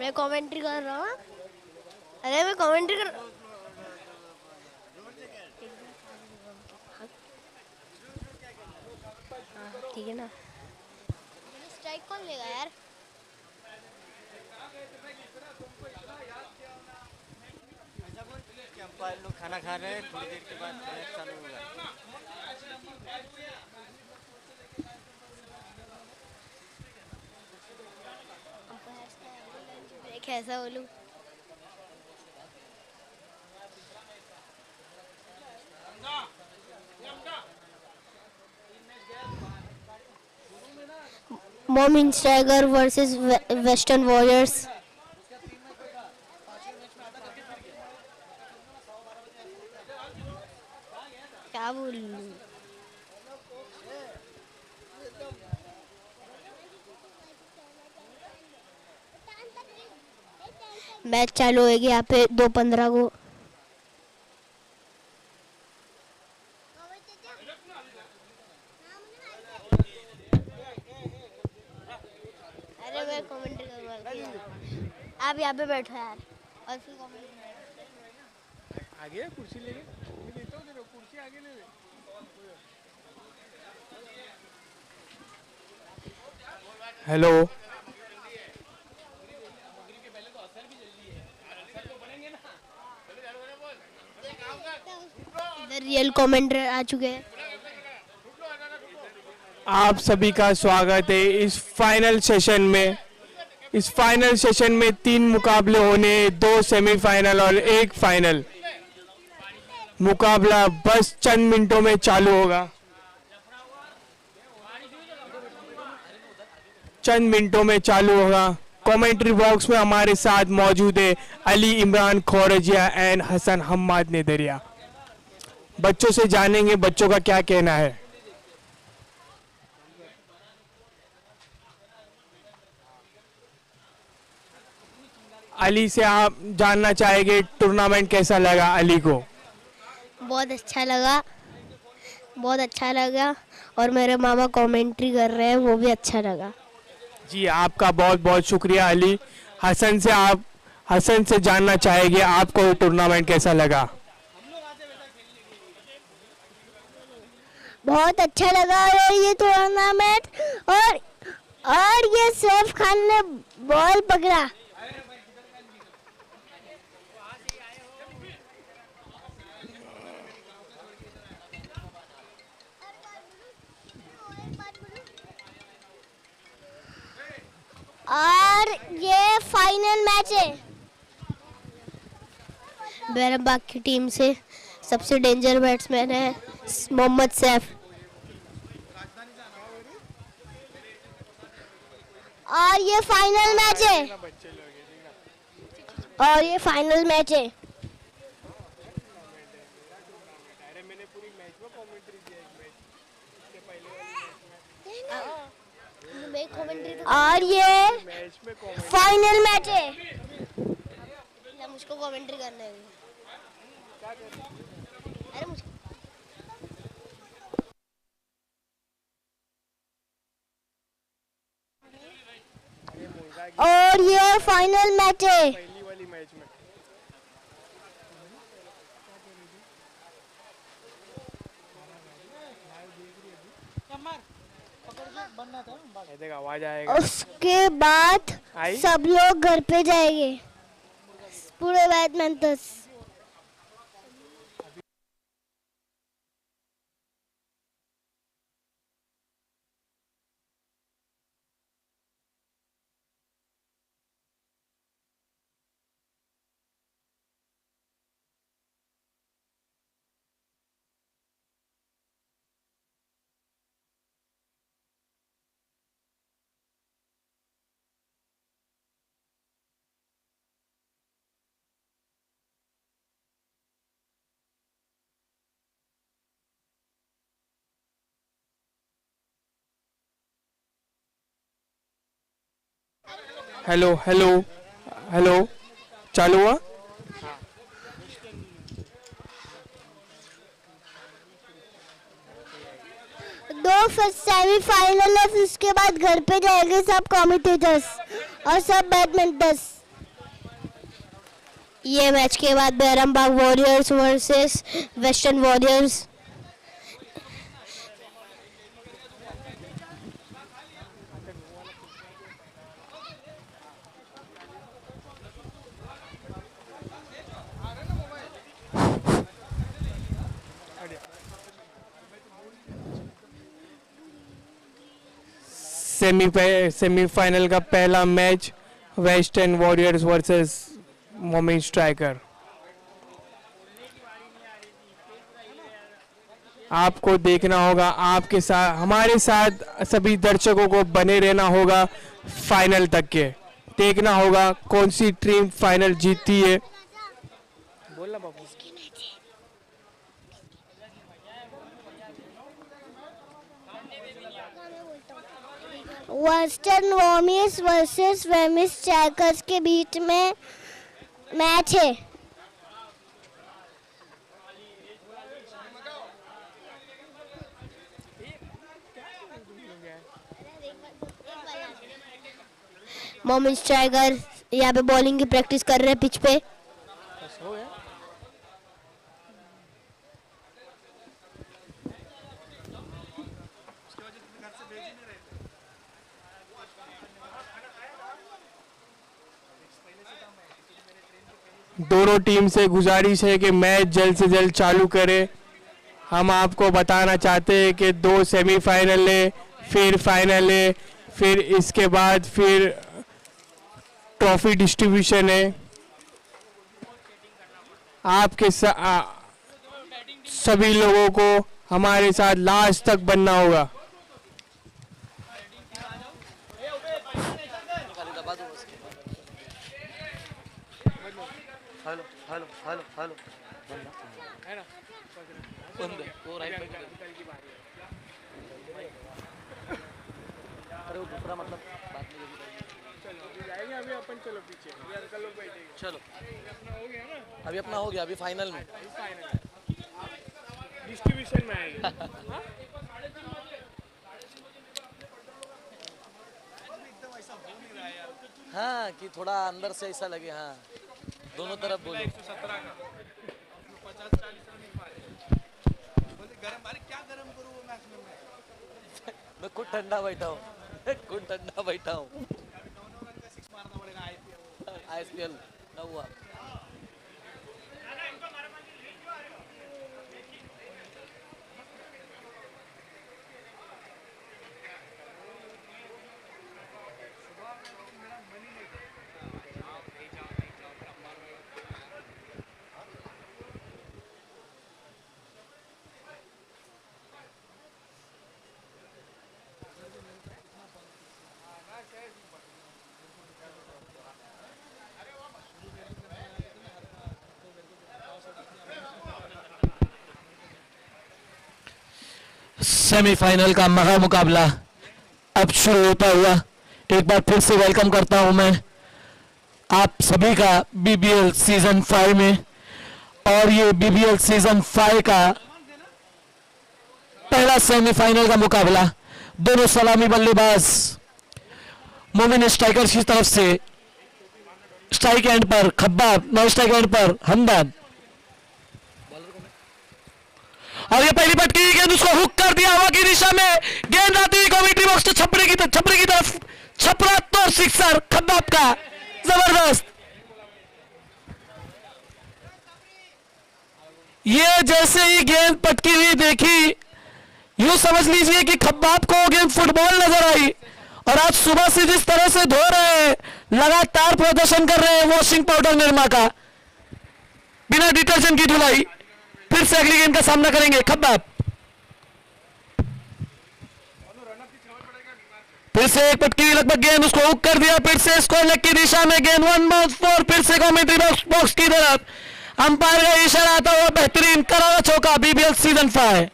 मैं कमेंट्री कर रहा हूँ। अरे मैं कमेंट्री कर ठीक है ना। स्ट्राइक कौन लेगा यार? अंपायर लोग खाना खा रहे हैं, थोड़ी देर के बाद मैच चालू होगा। कैसा बोलूं? मोमिन टाइगर वर्सेस वेस्टर्न वॉरियर्स। क्या बोलूं? मैच चालू होगी यहाँ पे 2:15 को। अरे मैं कमेंट्री करूँगा। आप यहाँ पे बैठो यार और फिर कमेंट्री। आगे कुर्सी लेके मैं देता हूँ, तेरे कुर्सी आगे ले ले। हेलो। इधर रियल कमेंट्री आ चुके हैं। आप सभी का स्वागत है इस फाइनल सेशन में। इस फाइनल सेशन में 3 मुकाबले होने, 2 सेमीफाइनल और 1 फाइनल। मुकाबला बस चंद मिनटों में चालू होगा। चंद मिनटों में चालू होगा। कमेंट्री बॉक्स में हमारे साथ मौजूद है अली इमरान खोरजिया एंड हसन हम्माद नेदरिया। बच्चों से जानेंगे बच्चों का क्या कहना है। अली से आप जानना चाहेंगे टूर्नामेंट कैसा लगा अली को? बहुत अच्छा लगा, बहुत अच्छा लगा। और मेरे मामा कमेंट्री कर रहे हैं, वो भी अच्छा लगा। जी आपका बहुत बहुत शुक्रिया अली। हसन से जानना चाहेंगे आपको टूर्नामेंट कैसा लगा? बहुत अच्छा लगा और ये टूर्नामेंट और ये सैफ खान ने बॉल पकड़ा। और ये फाइनल मैच है। बैरमबाग की टीम से सबसे डेंजर बैट्समैन है मोहम्मद सैफ। और ये फाइनल मैच है। और ये फाइनल मैच है। और ये फाइनल मैच है। मुझको कमेंट्री करना है। अरे मुझको और ये फाइनल मैच है। पहली वाली मैच में आवाज आएगा। उसके बाद सब लोग घर पे जाएंगे पूरे बैट्समैन। हेलो हेलो हेलो चालू हुआ। दो सेमीफाइनल है, फिर उसके बाद घर पे जाएंगे सब कमेंटेटर्स और सब बैडमिंटन्स। ये मैच के बाद Bairambagh warriors versus western warriors. Semifinal का पहला match western warriors versus Momin striker. आपको देखना होगा, आपके साथ हमारे साथ सभी दर्शकों को बने रहना होगा फाइनल तक के। देखना होगा कौन सी टीम फाइनल जीतती है। बोलना बाबू। वेस्टर्न वॉरियर्स वर्सेस मोमिन स्ट्राइकर्स के बीच में मैच है। मोमिन स्ट्राइकर यहाँ पे बॉलिंग की प्रैक्टिस कर रहे हैं पिच पे। दोनों टीम से गुजारिश है कि मैच जल्द से जल्द चालू करें। हम आपको बताना चाहते हैं कि 2 सेमीफाइनल है, फिर फाइनल है, फिर इसके बाद फिर ट्रॉफी डिस्ट्रीब्यूशन है। आपके सभी लोगों को हमारे साथ लास्ट तक बनना होगा। हेलो हेलो हेलो हेलो बंद है वो राइट बैक अरे वो दूसरा मतलब बात नहीं चलो अभी जाएंगे अभी अपन चलो पीछे अभी अंकल लोग बैठेंगे चलो अभी अपना हो गया अभी फाइनल में डिस्ट्रीब्यूशन में आएंगे। हाँ कि थोड़ा अंदर से ऐसा लगे हाँ दोनों तरफ बोलो। 117 का 50-40 रन बोले गरम अरे क्या गरम करूँ वो मैच में मैं खुद ठंडा बैठा हूँ खुद ठंडा बैठा हूँ। 9 रन का 6 मारना पड़ेगा आईपीएल ना हुआ। सेमीफाइनल का महा मुकाबला अब शुरू होता हुआ एक बार फिर से वेलकम करता हूं मैं आप सभी का बीबीएल सीजन 5 में। और ये बीबीएल सीजन 5 का पहला सेमीफाइनल का मुकाबला दोनों सलामी बल्लेबाज मोमिन स्ट्राइकर्स की तरफ से स्ट्राइक एंड पर खब्बाब, नॉन स्ट्राइक एंड पर हमदान। और ये पहली पटकी गेंद उसको हुक कर दिया हवा की दिशा में, गेंद आती हुई कमेंट्री बॉक्स से छपरे की तरफ छपरा तो सिक्सर खब्बाब का जबरदस्त। ये जैसे ही गेंद पटकी हुई देखी यूं समझ लीजिए कि खब्बाब को गेंद फुटबॉल नजर आई। और आज सुबह से जिस तरह से धो रहे हैं, लगातार प्रदर्शन कर रहे हैं वॉशिंग पाउडर निर्मा का, बिना डिटर्जेंट की धुलाई, फिर से अगली गेंद का सामना करेंगे खब्बाब। फिर से एक पटकी लगभग गेंद उसको हुक कर दिया, फिर से स्कोर लेग की दिशा में गेंद 1 बाउंस 4, फिर से कमेंट्री बॉक्स की तरफ अंपायर का इशारा आता हुआ बेहतरीन करारा चौका बीबीएल सीजन 5।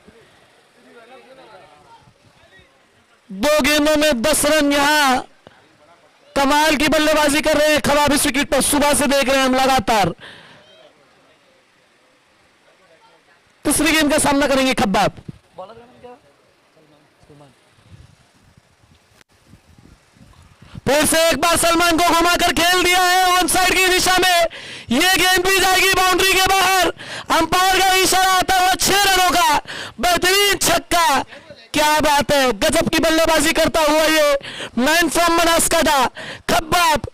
2 गेंदों में 10 रन, यहां कमाल की बल्लेबाजी कर रहे हैं खब्बाब इस विकेट पर, सुबह से देख रहे हैं हम लगातार। तीसरी गेंद का सामना करेंगे खब्बाब। फिर से एक बार सलमान को घुमाकर खेल दिया है ऑन साइड की दिशा में, ये गेंद भी जाएगी बाउंड्री के बाहर। अंपायर का इशारा आता हुआ 6 रनों का बेहतरीन छक्का। क्या बात है, गजब की बल्लेबाजी करता हुआ ये मैन फ्रॉम बनासकाठा खब्बाब।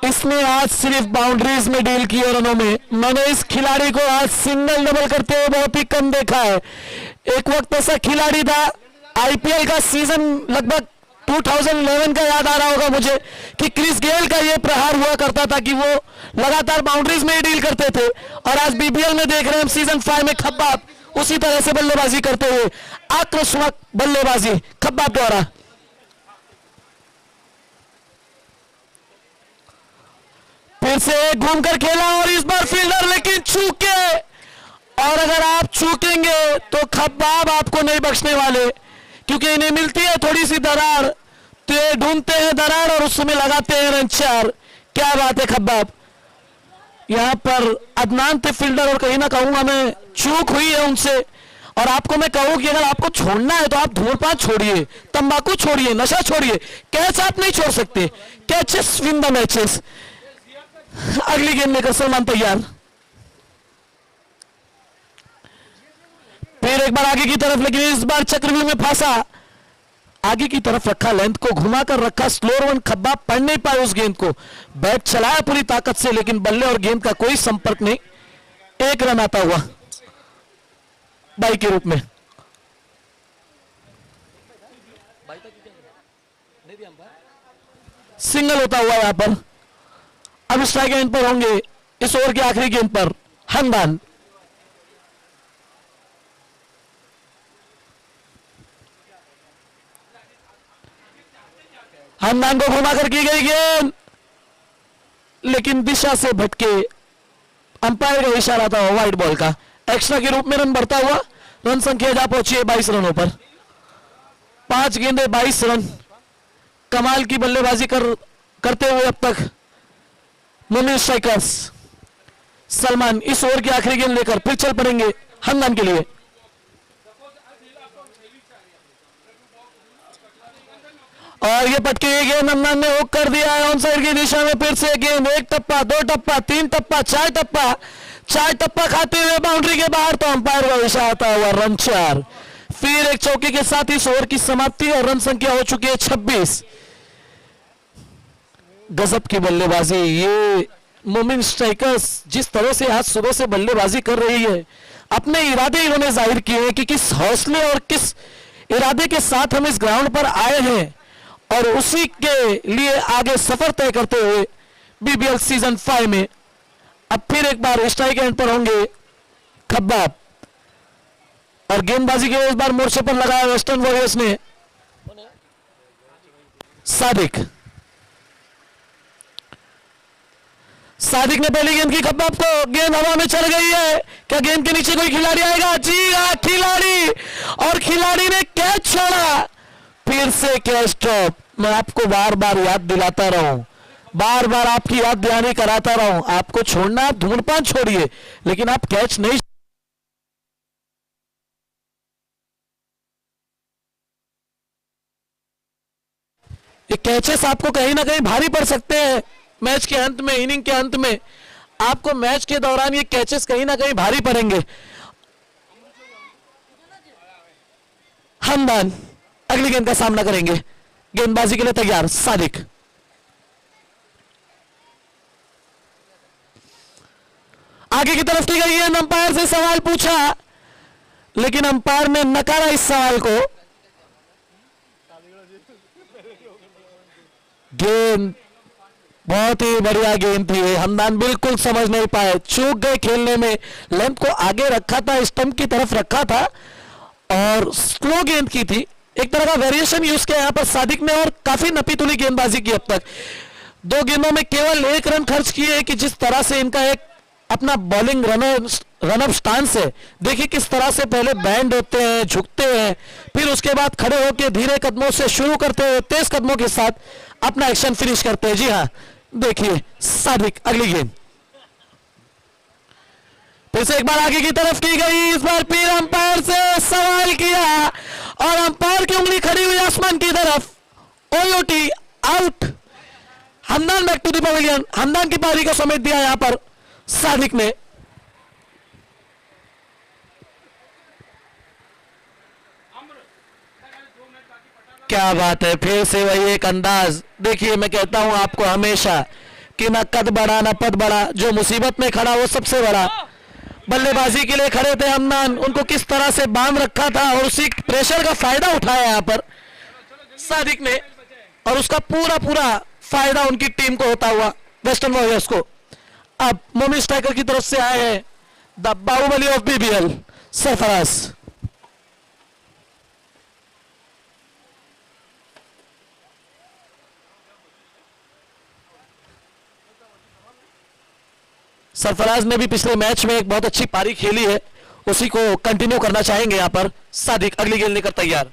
इसने आज सिर्फ बाउंड्रीज में डील किए रनों में। मैंने इस खिलाड़ी को आज सिंगल डबल करते हुए बहुत ही कम देखा है। एक वक्त ऐसा खिलाड़ी था, आईपीएल का सीजन लगभग 2011 का याद आ रहा होगा मुझे, कि क्रिस गेल का ये प्रहार हुआ करता था कि वो लगातार बाउंड्रीज में ही डील करते थे। और आज बीबीएल में देख रहे हैं हम सीजन 5 में खब्बाब उसी तरह से बल्लेबाजी करते हुए, आक्रोशक बल्लेबाजी खब्बाब द्वारा। फिर से घूमकर खेला और इस बार फील्डर लेकिन चूके, और अगर आप चूकेंगे तो खब्बाब आपको नहीं बख्शने वाले, क्योंकि इन्हें मिलती है थोड़ी सी दरार तो ये ढूंढते हैं दरार और उसमें लगाते हैं रन 4। क्या बात है खब्बाब। यहां पर अदनान थे फील्डर और कहीं ना कहूंगा मैं चूक हुई है उनसे। और आपको मैं कहूं कि अगर आपको छोड़ना है तो आप धूम्रपान छोड़िए, तंबाकू छोड़िए, नशा छोड़िए, कैच आप नहीं छोड़ सकते। Catches win the matches. अगली गेंद लेकर सलमान तैयार। फिर एक बार आगे की तरफ, लेकिन इस बार चक्रव्यूह में फांसा, आगे की तरफ रखा, लेंथ को घुमाकर रखा, स्लोअर वन खब्बाब पढ़ नहीं पाए उस गेंद को। बैट चलाया पूरी ताकत से लेकिन बल्ले और गेंद का कोई संपर्क नहीं। 1 रन आता हुआ बाई के रूप में। सिंगल होता हुआ यहां पर। अब स्ट्राइक एंड पर होंगे इस ओवर की आखिरी गेंद पर हमदान। हमदान को घुमाकर की गई गेंद, लेकिन दिशा से भटके। अंपायर का इशारा था वाइड बॉल का। एक्स्ट्रा के रूप में रन बढ़ता हुआ, रन संख्या जा पहुंची है 22 रनों पर। 5 गेंदे 22 रन। कमाल की बल्लेबाजी करते हुए अब तक मोमिन स्ट्राइकर्स। सलमान इस ओवर की आखिरी गेंद लेकर फिर चल पड़ेंगे हमदान के लिए। और ये पटके ये गेंद हमदान ने हुक कर दिया है ऑन साइड की दिशा में। फिर से गेंद 1 टप्पा, 2 टप्पा, 3 टप्पा, 4 टप्पा, 4 टप्पा खाते हुए बाउंड्री के बाहर, तो अंपायर का इशारा आता हुआ रन 4। फिर एक चौके के साथ इस ओवर की समाप्ति और रन संख्या हो चुकी है 26। गजब की बल्लेबाजी। ये मोमिन स्ट्राइकर्स जिस तरह से आज सुबह से बल्लेबाजी कर रही है, अपने इरादे इन्होंने जाहिर किए हैं कि किस हौसले और किस इरादे के साथ हम इस ग्राउंड पर आए हैं, और उसी के लिए आगे सफर तय करते हुए बीबीएल सीजन 5 में अब फिर एक बार स्ट्राइक एंड पर होंगे खब्बाब। और गेंदबाजी के इस बार मोर्चे पर लगाया वेस्टर्न वॉरियर्स ने सादिक। सादिक ने पहली गेंद की खब्बाब को, गेंद हवा में चल गई है। क्या गेंद के नीचे कोई खिलाड़ी आएगा? जी हाँ, खिलाड़ी, और खिलाड़ी ने कैच छोड़ा। फिर से कैच ड्रॉप। मैं आपको बार बार याद दिलाता रहूं, बार बार आपकी याद दहानी कराता रहूं, आपको छोड़ना, आप धूम्रपान छोड़िए, लेकिन आप कैच नहीं। ये कैचेस आपको कहीं ना कहीं भारी पड़ सकते हैं मैच के अंत में, इनिंग के अंत में। आपको मैच के दौरान ये कैचेस कहीं ना कहीं भारी पड़ेंगे। हमदान अगली गेंद का सामना करेंगे। गेंदबाजी के लिए तैयार सादिक। आगे की तरफ की गई है, अंपायर से सवाल पूछा, लेकिन अंपायर ने नकारा इस सवाल को। गेंद बहुत ही बढ़िया गेंद थी। हमदान बिल्कुल समझ नहीं पाए, चूक गए खेलने में। लेंथ को आगे रखा था, स्टंप की तरफ रखा था और स्लो गेंद की थी। एक तरह का वेरिएशन यूज किया यहां पर सादिक ने और काफी नपीतुली गेंदबाजी की। अब तक 2 गेंदों में केवल 1 रन खर्च किए कि जिस तरह से इनका एक अपना बॉलिंग रनअप स्टांस है, देखिए किस तरह से पहले बैंड होते हैं, झुकते हैं, फिर उसके बाद खड़े होकर धीरे कदमों से शुरू करते हैं, तेज कदमों के साथ अपना एक्शन फिनिश करते हैं। जी हाँ, देखिए सादिक। अगली गेंद फिर से एक बार आगे की तरफ की गई। इस बार फिर अंपायर से सवाल किया और अंपायर की उंगली खड़ी हुई आसमान की तरफ ओयोटी out. Hamdan back to the pavilion. Hamdan की पारी को समेट दिया यहां पर सादिक ने। क्या बात है, फिर से वही एक अंदाज। देखिए मैं कहता हूं आपको हमेशा कि ना कद बड़ा ना पद बड़ा, जो मुसीबत में खड़ा वो सबसे बड़ा। बल्लेबाजी के लिए खड़े थे हमदान, उनको किस तरह से बांध रखा था और उसी प्रेशर का फायदा उठाया यहां पर सादिक ने, और उसका पूरा पूरा फायदा उनकी टीम को होता हुआ वेस्टर्न वॉरियर्स को। अब मोमिन स्ट्राइकर की तरफ से आए हैं the Baahubali of BBL Sarfaraz. Sarfaraz ने भी पिछले मैच में एक बहुत अच्छी पारी खेली है, उसी को कंटिन्यू करना चाहेंगे यहां पर सादिक। अगली गेंद लेकर तैयार।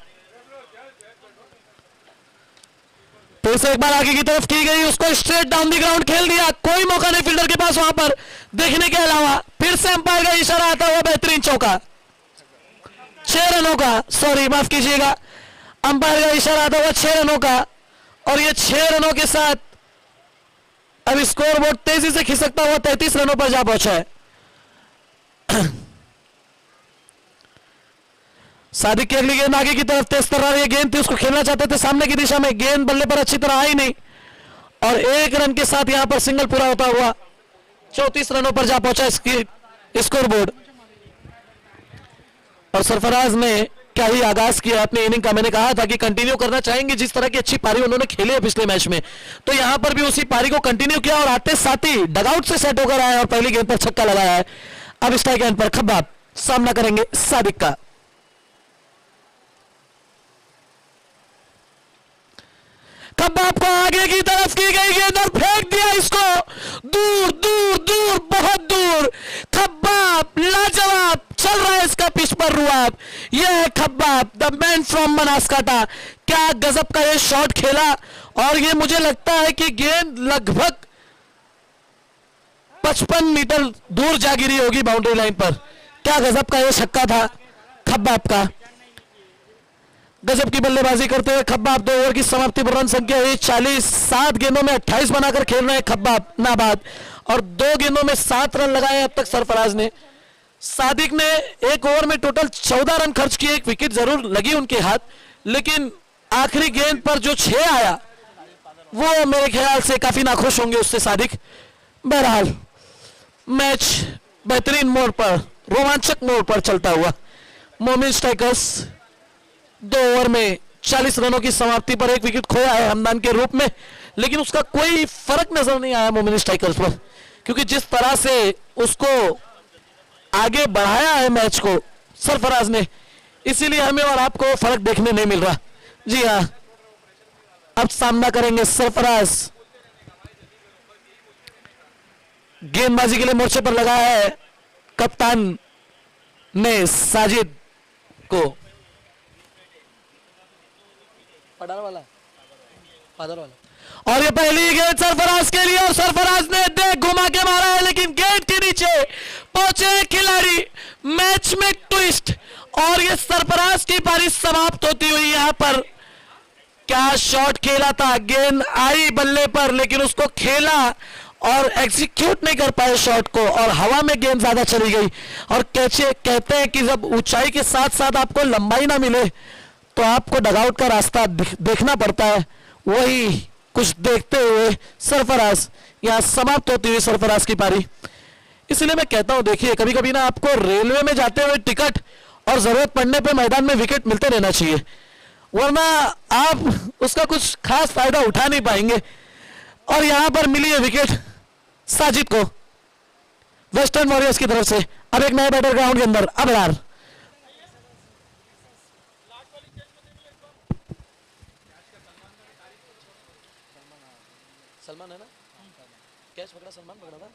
फिर से एक बार आगे की तरफ की गई, उसको स्ट्रेट डाउन दी ग्राउंड खेल दिया। कोई मौका नहीं फील्डर के पास वहां पर देखने के अलावा। फिर से अंपायर का इशारा आता हुआ बेहतरीन चौका, 6 रनों का, सॉरी माफ कीजिएगा, अंपायर का इशारा आता हुआ 6 रनों का। और ये 6 रनों के साथ अब स्कोर बोर्ड तेजी से खिसकता हुआ 33 रनों पर जा पहुंचा है। सादिक की अगली गेंद आगे की तरफ, तेज तर्रार ये गेंद थी, उसको खेलना चाहते थे सामने की दिशा में, गेंद बल्ले पर अच्छी तरह आई नहीं और 1 रन के साथ यहां पर सिंगल पूरा होता हुआ 34 रनों पर जा पहुंचा इसकी स्कोर बोर्ड। और सरफराज ने क्या ही आगाज किया अपने इनिंग का। मैंने कहा था कि कंटिन्यू करना चाहेंगे, जिस तरह की अच्छी पारी उन्होंने खेली है पिछले मैच में, तो यहां पर भी उसी पारी को कंटिन्यू किया और आते साथ ही डगआउट से सेट होकर आया और पहली गेंद पर छक्का लगाया है। अब स्ट्राइक एंड पर खब्बाब सामना करेंगे सादिक का। खब्बाब को आगे की तरफ की गई गेंद और फेंक दिया इसको दूर दूर दूर, बहुत दूर। खब्बाब लाजवाब चल रहा है इसका पिच पर रुआब। यह है Khabbab, the man from Banaskantha. क्या गजब का ये शॉट खेला और ये मुझे लगता है कि गेंद लगभग 55 मीटर दूर जा गिरी होगी बाउंड्री लाइन पर। क्या गजब का ये छक्का था खब्बाब का। गजब की बल्लेबाजी करते हुए खब्बाब 2 ओवर की समाप्ति पर रन संख्या हुई 40। 7 गेंदों में 28 बनाकर खेल रहे हैं खब्बाब नाबाद और 2 गेंदों में 7 रन लगाए अब तक सरफराज ने। सादिक ने 1 ओवर में टोटल 14 रन खर्च किए, 1 विकेट जरूर लगी उनके हाथ, लेकिन आखिरी गेंद पर जो 6 आया वो मेरे ख्याल से काफी नाखुश होंगे उससे सादिक। बहरहाल मैच बेहतरीन मोड़ पर, रोमांचक मोड़ पर चलता हुआ मोमिन स्ट्राइकर्स 2 ओवर में 40 रनों की समाप्ति पर 1 विकेट खोया है हमदान के रूप में, लेकिन उसका कोई फर्क नजर नहीं आया मोमिन स्ट्राइकर्स पर, क्योंकि जिस तरह से उसको आगे बढ़ाया है मैच को सरफराज ने, इसीलिए हमें और आपको फर्क देखने नहीं मिल रहा। जी हाँ, अब सामना करेंगे सरफराज। गेंदबाजी के लिए मोर्चे पर लगाया है कप्तान ने साजिद को। और ये पहली गेंद सरफराज के लिए और सरफराज ने देख घुमा के मारा है, लेकिन गेंद के नीचे पहुंचे खिलाड़ी। मैच में ट्विस्ट और ये सरफराज की पारी समाप्त होती हुई यहां पर। क्या शॉट खेला था, गेंद आई बल्ले पर लेकिन उसको खेला और एग्जीक्यूट नहीं कर पाए शॉट को और हवा में गेंद ज्यादा चली गई। और कहते हैं कि जब ऊंचाई के साथ साथ आपको लंबाई ना मिले तो आपको डगआउट का रास्ता देखना पड़ता है। वही कुछ देखते हुए सरफराज यहां समाप्त होती हुई सरफराज की पारी। इसलिए मैं कहता हूं, देखिए कभी कभी ना आपको रेलवे में जाते हुए टिकट और जरूरत पड़ने पे मैदान में विकेट मिलते रहना चाहिए, वरना आप उसका कुछ खास फायदा उठा नहीं पाएंगे। और यहां पर मिली है विकेट साजिद को वेस्टर्न वॉरियर्स की तरफ से। अब एक नया बैटर ग्राउंड के अंदर अबरार। सलमान है ना, कैच पकड़ा, सलमान पकड़ा था।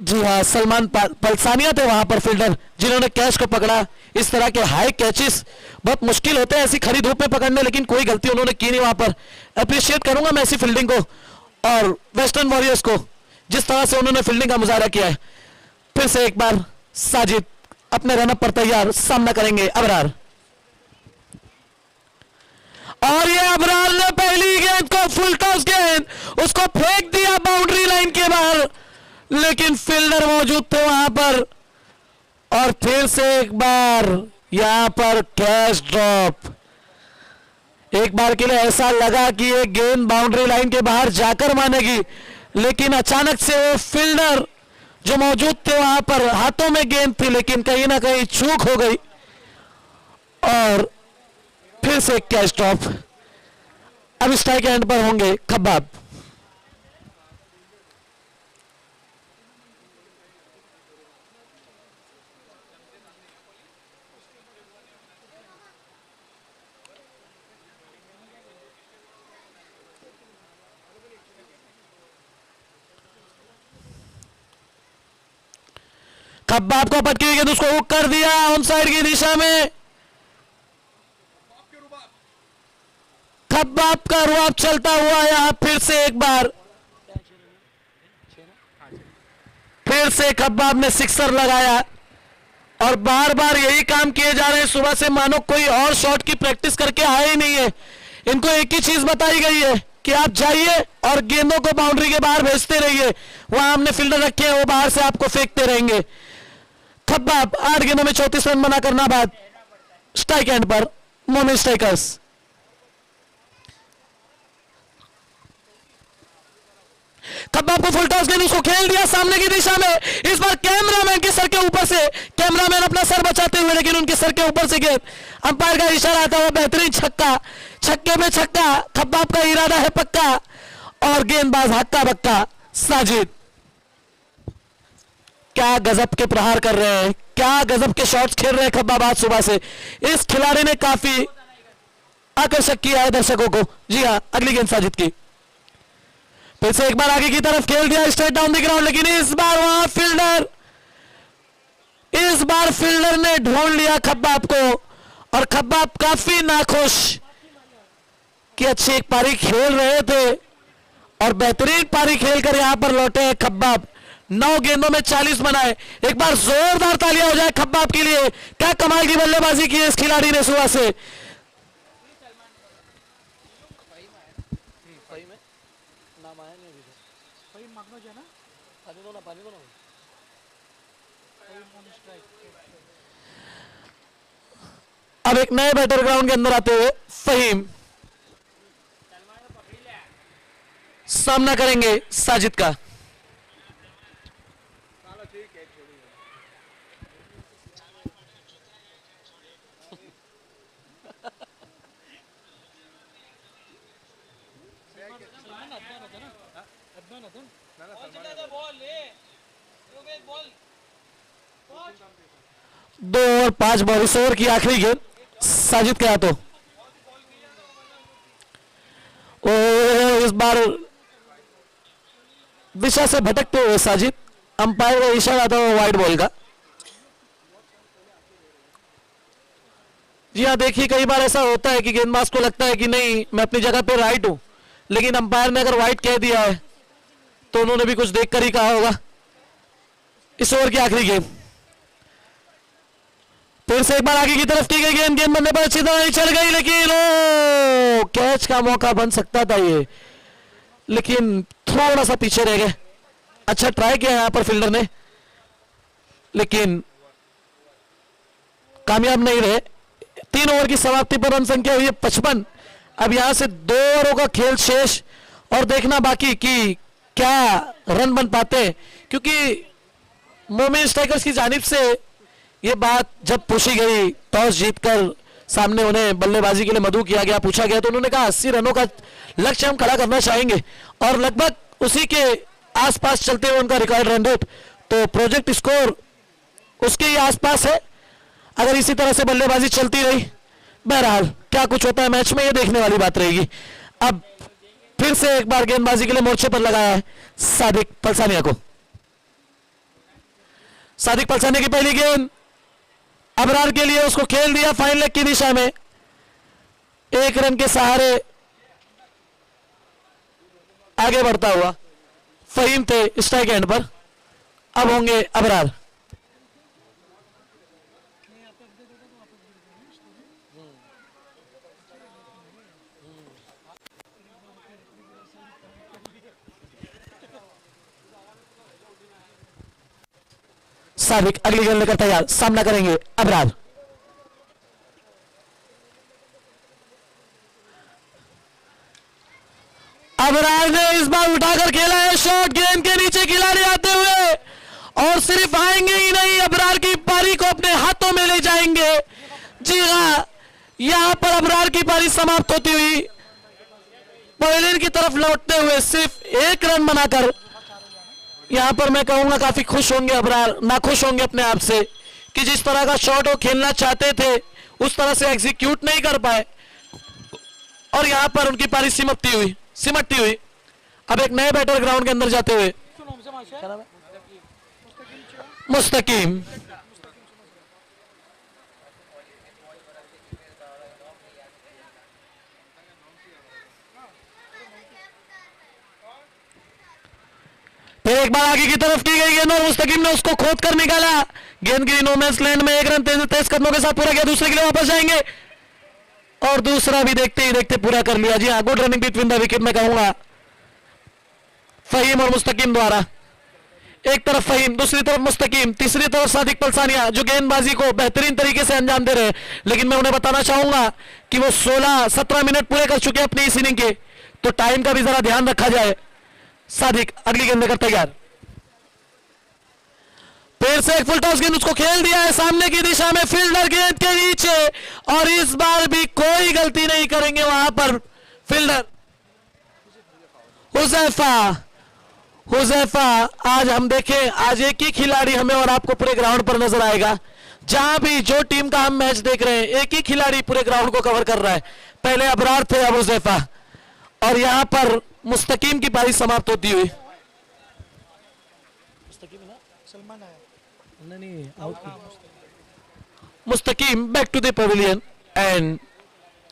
जी हाँ, सलमान पलसानिया थे वहां पर फील्डर जिन्होंने कैच को पकड़ा। इस तरह के हाई कैचेस बहुत मुश्किल होते हैं ऐसी खड़ी धूप में पकड़ने, लेकिन कोई गलती उन्होंने की नहीं वहां पर। अप्रिशिएट करूंगा मैं ऐसी फील्डिंग को और वेस्टर्न वॉरियर्स को, जिस तरह से उन्होंने फील्डिंग का मुजाहरा किया है। फिर से एक बार साजिद अपने रनअप पर तैयार, सामना करेंगे अबरार। और ये अबरार ने पहली गेंद को फुल टॉस गेंद उसको फेंक दिया बाउंड्री लाइन के बाहर, लेकिन फील्डर मौजूद थे वहां पर। और फिर से एक बार यहां पर कैच ड्रॉप। एक बार के लिए ऐसा लगा कि ये गेंद बाउंड्री लाइन के बाहर जाकर मानेगी, लेकिन अचानक से वो फील्डर जो मौजूद थे वहां पर हाथों में गेंद थी, लेकिन कहीं ना कहीं चूक हो गई और फिर से कैच ड्रॉप। अब स्ट्राइक एंड पर होंगे खब्बाब। खब्बाब को पटकी गेंद उसको हुक कर दिया ऑन साइड की दिशा में। खब्बाब का रुआब चलता हुआ यहां फिर से एक बार, फिर से खब्बाब ने सिक्सर लगाया। और बार बार यही काम किए जा रहे हैं सुबह से, मानो कोई और शॉट की प्रैक्टिस करके आए ही नहीं है। इनको एक ही चीज बताई गई है कि आप जाइए और गेंदों को बाउंड्री के बाहर भेजते रहिए, वहां हमने फील्डर रखे हैं वो बाहर से आपको फेंकते रहेंगे। खब्बाब 8 गेंदों में 34 रन बना करना बाद स्ट्राइक एंड पर मोमेंट स्ट्राइकर्स। खब्बाब को फुल टॉस गेंद उसको खेल दिया सामने की दिशा में। इस बार कैमरामैन के सर के ऊपर से, कैमरामैन अपना सर बचाते हुए, लेकिन उनके सर के ऊपर से गेंद, अंपायर का इशारा आता हुआ बेहतरीन छक्का, छक्के में छक्का, खब्बाब का इरादा है पक्का और गेंदबाज हक्का बक्का। साजिद क्या गजब के प्रहार कर रहे हैं, क्या गजब के शॉट्स खेल रहे हैं खब्बाब आज सुबह से। इस खिलाड़ी ने काफी आकर्षक किया है दर्शकों को। जी हां, अगली गेंद साजिद की, फिर से एक बार आगे की तरफ खेल दिया स्ट्रेट डाउन द ग्राउंड, लेकिन इस बार वहां फील्डर, इस बार फील्डर ने ढूंढ लिया खब्बाब को और खब्बाब काफी नाखुश कि अच्छी एक पारी खेल रहे थे और बेहतरीन पारी खेलकर यहां पर लौटे हैं खब्बाब। 9 गेंदों में 40 बनाए। एक बार जोरदार तालियां हो जाए खब्बाब के लिए, क्या कमाल की बल्लेबाजी की है इस खिलाड़ी ने सुबह से। अब एक नए बैटर ग्राउंड के अंदर आते हुए फहीम सामना करेंगे साजिद का। दो और 5 बॉल, इस ओवर की आखिरी गेंद साजिद के हाथों। इस बार दिशा से भटकते हुए साजिद, अंपायर का इशारा था वो वाइड बॉल का। जी हाँ, देखिए कई बार ऐसा होता है कि गेंदबाज को लगता है कि नहीं मैं अपनी जगह पे राइट हूं, लेकिन अंपायर ने अगर वाइड कह दिया है तो उन्होंने भी कुछ देखकर ही कहा होगा। इस ओवर की आखिरी गेंद, फिर से एक बार आगे की तरफ की गई गेंद, गेंद बनने पर अच्छी तरह नहीं चल गई, लेकिन ओ कैच का मौका बन सकता था ये, लेकिन थोड़ा सा पीछे रह गए। अच्छा ट्राई किया यहां पर फील्डर ने, लेकिन कामयाब नहीं रहे। 3 ओवर की समाप्ति पर रन संख्या हुई है 55। अब यहां से 2 ओवरों का खेल शेष और देखना बाकी कि क्या रन बन पाते हैं, क्योंकि मोमेंट स्ट्राइकर्स की जानिब से ये बात जब पूछी गई, टॉस जीतकर सामने उन्हें बल्लेबाजी के लिए मदऊ किया गया, पूछा गया, तो उन्होंने कहा 80 रनों का लक्ष्य हम खड़ा करना चाहेंगे और लगभग उसी के आसपास चलते हुए उनका रिकॉर्ड रन रेट, तो प्रोजेक्ट स्कोर उसके ही आसपास है। अगर इसी तरह से बल्लेबाजी चलती रही, बहरहाल क्या कुछ होता है मैच में ये देखने वाली बात रहेगी। अब फिर से एक बार गेंदबाजी के लिए मोर्चे पर लगाया है सादिक पलसानिया को। सादिक पलसानिया की पहली गेंद अबरार के लिए, उसको खेल दिया फाइन लेग की दिशा में। 1 रन के सहारे आगे बढ़ता हुआ फहीम थे स्ट्राइक एंड पर। अब होंगे अबरार। सादिक अगली गेंद लेकर तैयार, सामना करेंगे अबरार। अबरार ने इस बार उठाकर खेला है शॉट, गेंद के नीचे खिलाड़ी आते हुए, और सिर्फ आएंगे ही नहीं, अबरार की पारी को अपने हाथों में ले जाएंगे। जी हां, यहां पर अबरार की पारी समाप्त होती हुई पवेलियन की तरफ लौटते हुए सिर्फ 1 रन बनाकर, यहां पर मैं कहूंगा काफी खुश होंगे अबरार, नाखुश होंगे अपने आप से कि जिस तरह का शॉट वो खेलना चाहते थे उस तरह से एग्जीक्यूट नहीं कर पाए, और यहां पर उनकी पारी सिमटती हुई अब एक नए बैटर ग्राउंड के अंदर जाते हुए मुस्तकीम। फिर एक बार आगे की तरफ की गई गेंद और मुस्तकीम ने उसको खोद कर निकाला, गेंद गिरी नो मैंस लैंड में, 1 रन तेज कदमों के साथ पूरा किया, दूसरे के लिए वापस जाएंगे और दूसरा भी देखते ही देखते पूरा कर लिया। जी हाँ, good running between the wicket मैं कहूंगा फहीम और मुस्तकीम द्वारा। एक तरफ फहीम, दूसरी तरफ मुस्तकीम, तीसरी तरफ सादिक पलसानिया जो गेंदबाजी को बेहतरीन तरीके से अंजाम दे रहे हैं, लेकिन मैं उन्हें बताना चाहूंगा कि वो 16-17 मिनट पूरे कर चुके हैं अपनी इस इनिंग के, तो टाइम का भी जरा ध्यान रखा जाए। सादिक अगली गेंद लेकर तैयार, फिर से एक फुल टॉस गेंद उसको खेल दिया है सामने की दिशा में, फील्डर गेंद के नीचे, और इस बार भी कोई गलती नहीं करेंगे वहां पर फील्डर हुजैफा। आज हम देखें, आज एक ही खिलाड़ी हमें और आपको पूरे ग्राउंड पर नजर आएगा, जहां भी जो टीम का हम मैच देख रहे हैं एक ही खिलाड़ी पूरे ग्राउंड को कवर कर रहा है। पहले अबरार थे, अब हुजैफा, और यहां पर मुस्तकीम की पारी समाप्त होती हुई Mustaqeem back to the pavilion and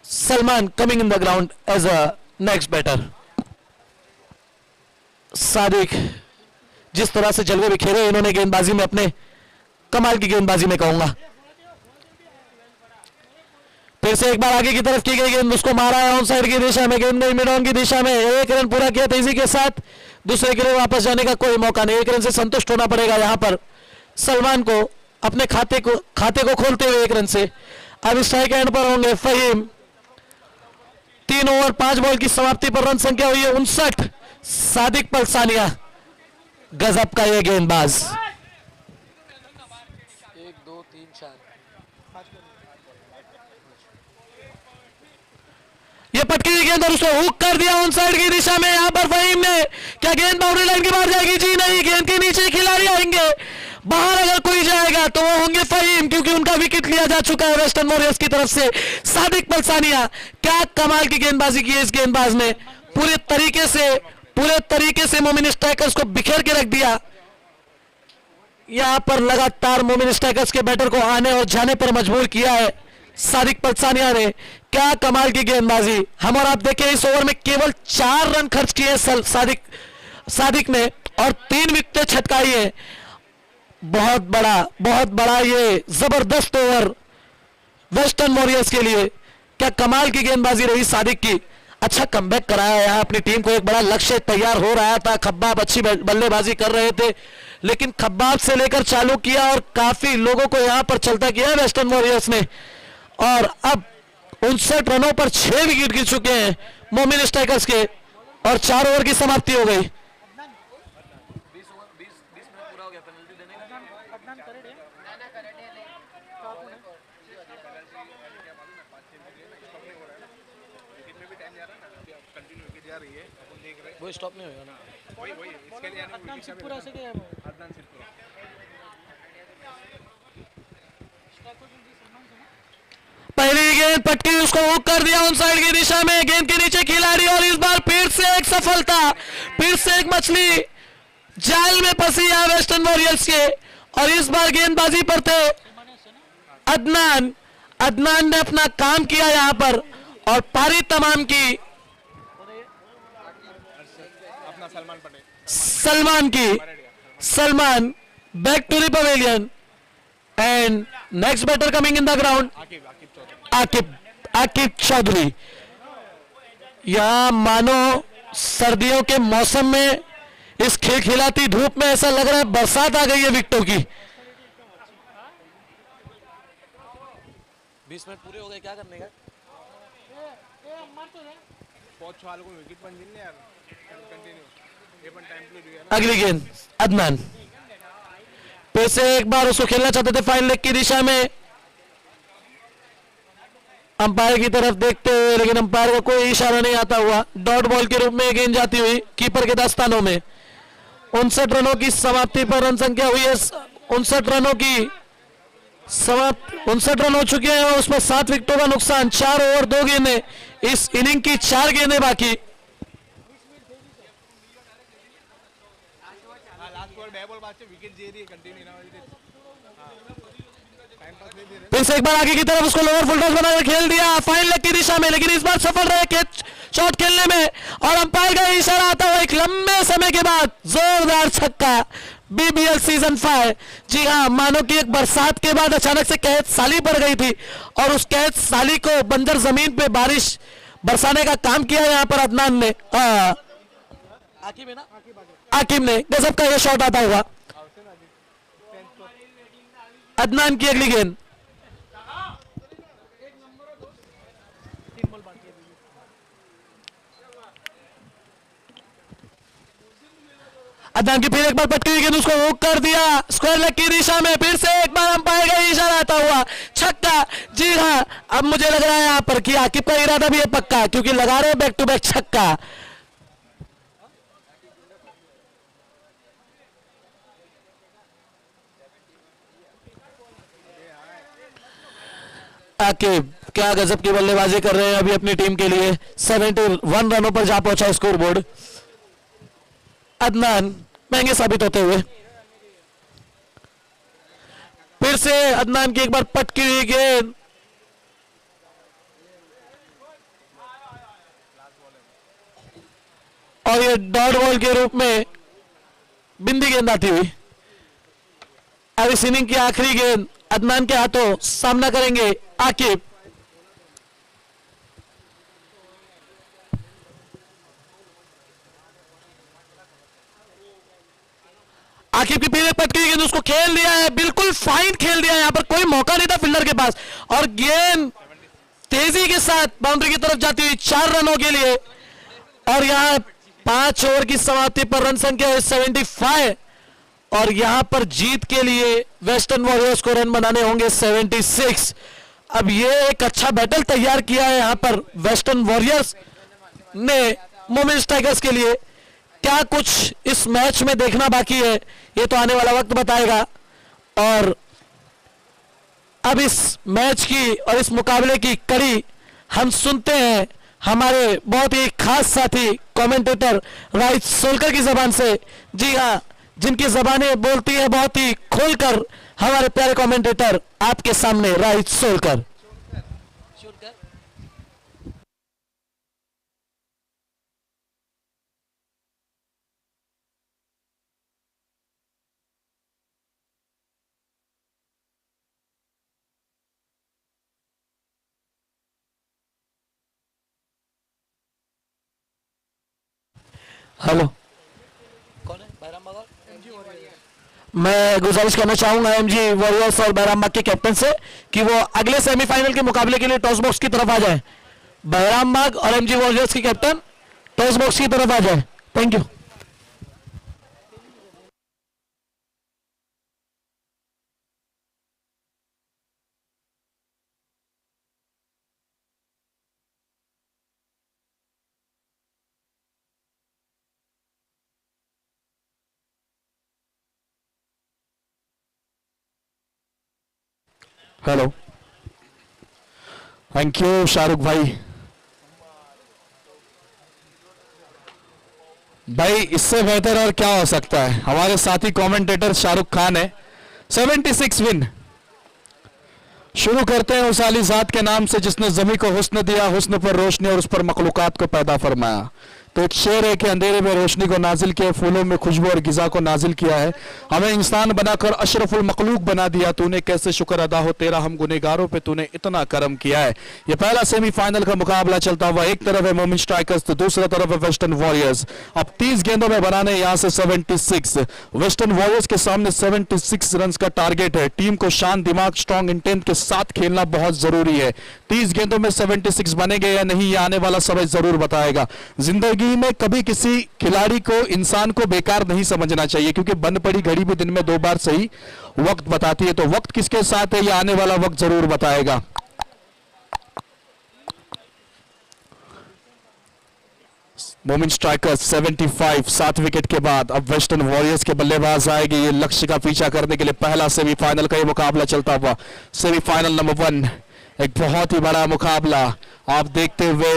Salman coming in the ground as a next batter. Sadiq जिस तरह से जलवे बिखेरे इन्होंने गेंदबाजी में, अपने कमाल की गेंदबाजी में कहूंगा। फिर से एक बार आगे की तरफ की गई गेंद, उसको मारा है ऑन साइड की दिशा में, गेंद गई मिड ऑन की दिशा में, 1 रन पूरा किया तेजी के साथ, दूसरे के लिए वापस जाने का कोई मौका नहीं, 1 रन से संतुष्ट होना पड़ेगा यहां पर सलमान को, अपने खाते को खोलते हुए 1 रन से। अब स्ट्राइक एंड पर होंगे फहीम। 3 ओवर 5 बॉल की समाप्ति पर रन संख्या हुई है 59। सादिक पलसानिया गजब का ये गेंदबाज, 1 2 3 4 ये पटकी हुई गेंद और उसको हुक कर दिया ऑन साइड की दिशा में। यहां पर फहीम ने, क्या गेंद बाउंड्री लाइन के बाहर जाएगी? जी नहीं, गेंद के नीचे खिलाड़ी आएंगे, बाहर अगर कोई जाएगा तो वो होंगे फहीम, क्योंकि उनका विकेट लिया जा चुका है वेस्टर्न वॉरियर्स की तरफ से। सादिक पलसानिया, क्या कमाल की गेंदबाजी की है इस गेंदबाज ने, पूरे तरीके से मोमिन स्ट्राइकर्स को बिखेर के रख दिया। यहां पर लगातार मोमिन स्ट्राइकर्स के बैटर को आने और जाने पर मजबूर किया है सादिक पलसानिया ने। क्या कमाल की गेंदबाजी, हम और आप देखें इस ओवर में केवल 4 रन खर्च किए सादिक ने और 3 विकेटें छटकाई है। बहुत बड़ा ये जबरदस्त ओवर वेस्टर्न वॉरियर्स के लिए। क्या कमाल की गेंदबाजी रही सादिक की, अच्छा कमबैक कराया यहाँ अपनी टीम को, एक बड़ा लक्ष्य तैयार हो रहा था, खब्बाब अच्छी बल्लेबाजी कर रहे थे, लेकिन खब्बाब से लेकर चालू किया और काफी लोगों को यहाँ पर चलता किया वेस्टर्न वॉरियर्स ने, और अब 59 रनों पर 6 विकेट गिर चुके हैं मोमिन स्ट्राइकर्स के, और 4 ओवर की समाप्ति हो गई। वो स्टॉप नहीं होगा ना, वही इसके लिए अदनान सिद्धपुरा से गया है, अदनान सिद्धपुरा। पहली गेंद पटकी, उसको हुक कर दिया ऑन साइड की दिशा में, गेंद के नीचे खिलाड़ी, और इस बार फिर से एक सफलता, फिर से एक मछली जाल में फंसी है वेस्टर्न वॉरियर्स के, और इस बार गेंदबाजी पर थे अदनान ने अपना काम किया यहां पर और पारी तमाम की Salman back to the pavilion and next batter coming in the ground Aqib Chaudhry. यहां मानो सर्दियों के मौसम में इस खिलखिलाती धूप में ऐसा लग रहा है बरसात आ गई है विकेटों की। 20 मिनट पूरे हो गए, क्या करने का? अगली गेंद अदनान, फिर से एक बार उसको खेलना चाहते थे फाइन लेग की दिशा में, अंपायर की तरफ देखते हुए, लेकिन अंपायर का कोई इशारा नहीं आता हुआ। डॉट बॉल के रूप में गेंद जाती हुई कीपर के दास्तानों में। 59 रनों की समाप्ति पर रन संख्या हुई है 59 रनों की समाप्त, 59 रन हो चुके हैं और उसमें 7 विकेटों का नुकसान। 4 ओवर 2 गेंदें, इस इनिंग की 4 गेंदें बाकी। फिर से एक बार आगे की तरफ उसको लोअर फुल टॉस बनाकर खेल दिया फाइन लेग की दिशा में, लेकिन इस बार सफल रहे कैच शॉट खेलने में और अंपायर का इशारा आता हुआ एक लंबे समय के बाद जोरदार छक्का। बीबीएल सीजन 5, जी हाँ, मानो कि एक बरसात के बाद अचानक से कैद साली पड़ गई थी और उस कैद साली को बंजर जमीन पे बारिश बरसाने का काम किया यहाँ पर अदनान ने। आकिब ने गजब का यह शॉट आता हुआ। अदनान की अगली गेंद, अदनान की फिर एक बार पटकी हुई गेंद उसको हुक कर दिया स्क्वायर लेग की दिशा में। फिर से एक बार अंपायर का इशारा आता हुआ छक्का। जी हाँ, अब मुझे लग रहा है यहां पर कि आकिब का इरादा भी है पक्का, क्योंकि लगा रहे बैक टू बैक छक्का। आकिब क्या गजब की बल्लेबाजी कर रहे हैं अभी अपनी टीम के लिए। 71 रनों पर जा पहुंचा स्कोर बोर्ड। अदनान महंगे साबित होते हुए। फिर से अदनान की एक बार पटकी हुई गेंद, और ये डॉट बॉल के रूप में बिंदी गेंद आती हुई। अब इस इनिंग की आखिरी गेंद अदनान के हाथों सामना करेंगे आकिब। आकिब की फिर पटकी गेंद उसको खेल दिया है, बिल्कुल फाइन खेल दिया है, यहां पर कोई मौका नहीं था फील्डर के पास और गेंद तेजी के साथ बाउंड्री की तरफ जाती हुई 4 रनों के लिए। और यहां 5 ओवर की समाप्ति पर रन संख्या है 75 और यहां पर जीत के लिए वेस्टर्न वॉरियर्स को रन बनाने होंगे 76। अब ये एक अच्छा बैटल तैयार किया है यहां पर वेस्टर्न वॉरियर्स ने मोमेंट्स टाइगर्स के लिए। क्या कुछ इस मैच में देखना बाकी है ये तो आने वाला वक्त बताएगा। और अब इस मैच की और इस मुकाबले की कड़ी हम सुनते हैं हमारे बहुत ही खास साथी कमेंटेटर राहित सोलकर की जबान से। जी हाँ, जिनकी जबानें बोलती है बहुत ही खोलकर, हमारे प्यारे कमेंटेटर आपके सामने राहित सोलकर। हेलो, कौन है? बैराम बाग। मैं गुजारिश करना चाहूंगा एमजी वॉरियर्स और बैराम बाग के कैप्टन से कि वो अगले सेमीफाइनल के मुकाबले के लिए टॉस बॉक्स की तरफ आ जाए। बैराम बाग और एमजी वॉरियर्स के कैप्टन टॉस बॉक्स की तरफ आ जाए। Thank you. Hello, thank you Shahrukh भाई। भाई इससे बेहतर और क्या हो सकता है। हमारे साथी कमेंटेटर शाहरुख खान है। 76 विन। शुरू करते हैं उस आली जात के नाम से जिसने जमी को हुस्न दिया, हुस्न पर रोशनी और उस पर मखलूकात को पैदा फरमाया। तो एक शेर है कि अंधेरे में रोशनी को नाजिल किया, फूलों में खुशबू और गिजा को नाजिल किया है, हमें इंसान बनाकर अशरफुल मखलूक बना दिया, तूने कैसे शुक्र अदा हो तेरा, हम गुनहगारों पे तूने इतना करम किया है। ये पहला सेमीफाइनल का मुकाबला चलता हुआ, एक तरफ है मोमिन स्ट्राइकर्स तो दूसरा तरफ है वेस्टर्न वॉरियर्स। अब 30 गेंदों में बनाने यहाँ से 76। वेस्टर्न वॉरियर्स के सामने 76 रन का टारगेट है। टीम को शांत दिमाग, स्ट्रॉन्ग इंटेंट के साथ खेलना बहुत जरूरी है। 30 गेंदों में 76 बनेंगे या नहीं, ये आने वाला समय जरूर बताएगा। जिंदगी में कभी किसी खिलाड़ी को, इंसान को बेकार नहीं समझना चाहिए, क्योंकि बंद पड़ी घड़ी भी दिन में 2 बार सही वक्त बताती है। तो वक्त किसके साथ है, ये आने वाला वक्त जरूर बताएगा। मोमिन स्ट्राइकर्स 75 7 विकेट के बाद अब वेस्टर्न वॉरियर्स के बल्लेबाज आएंगे ये लक्ष्य का पीछा करने के लिए। पहला सेमीफाइनल का ये मुकाबला चलता हुआ, सेमीफाइनल नंबर 1, एक बहुत ही बड़ा मुकाबला आप देखते हुए।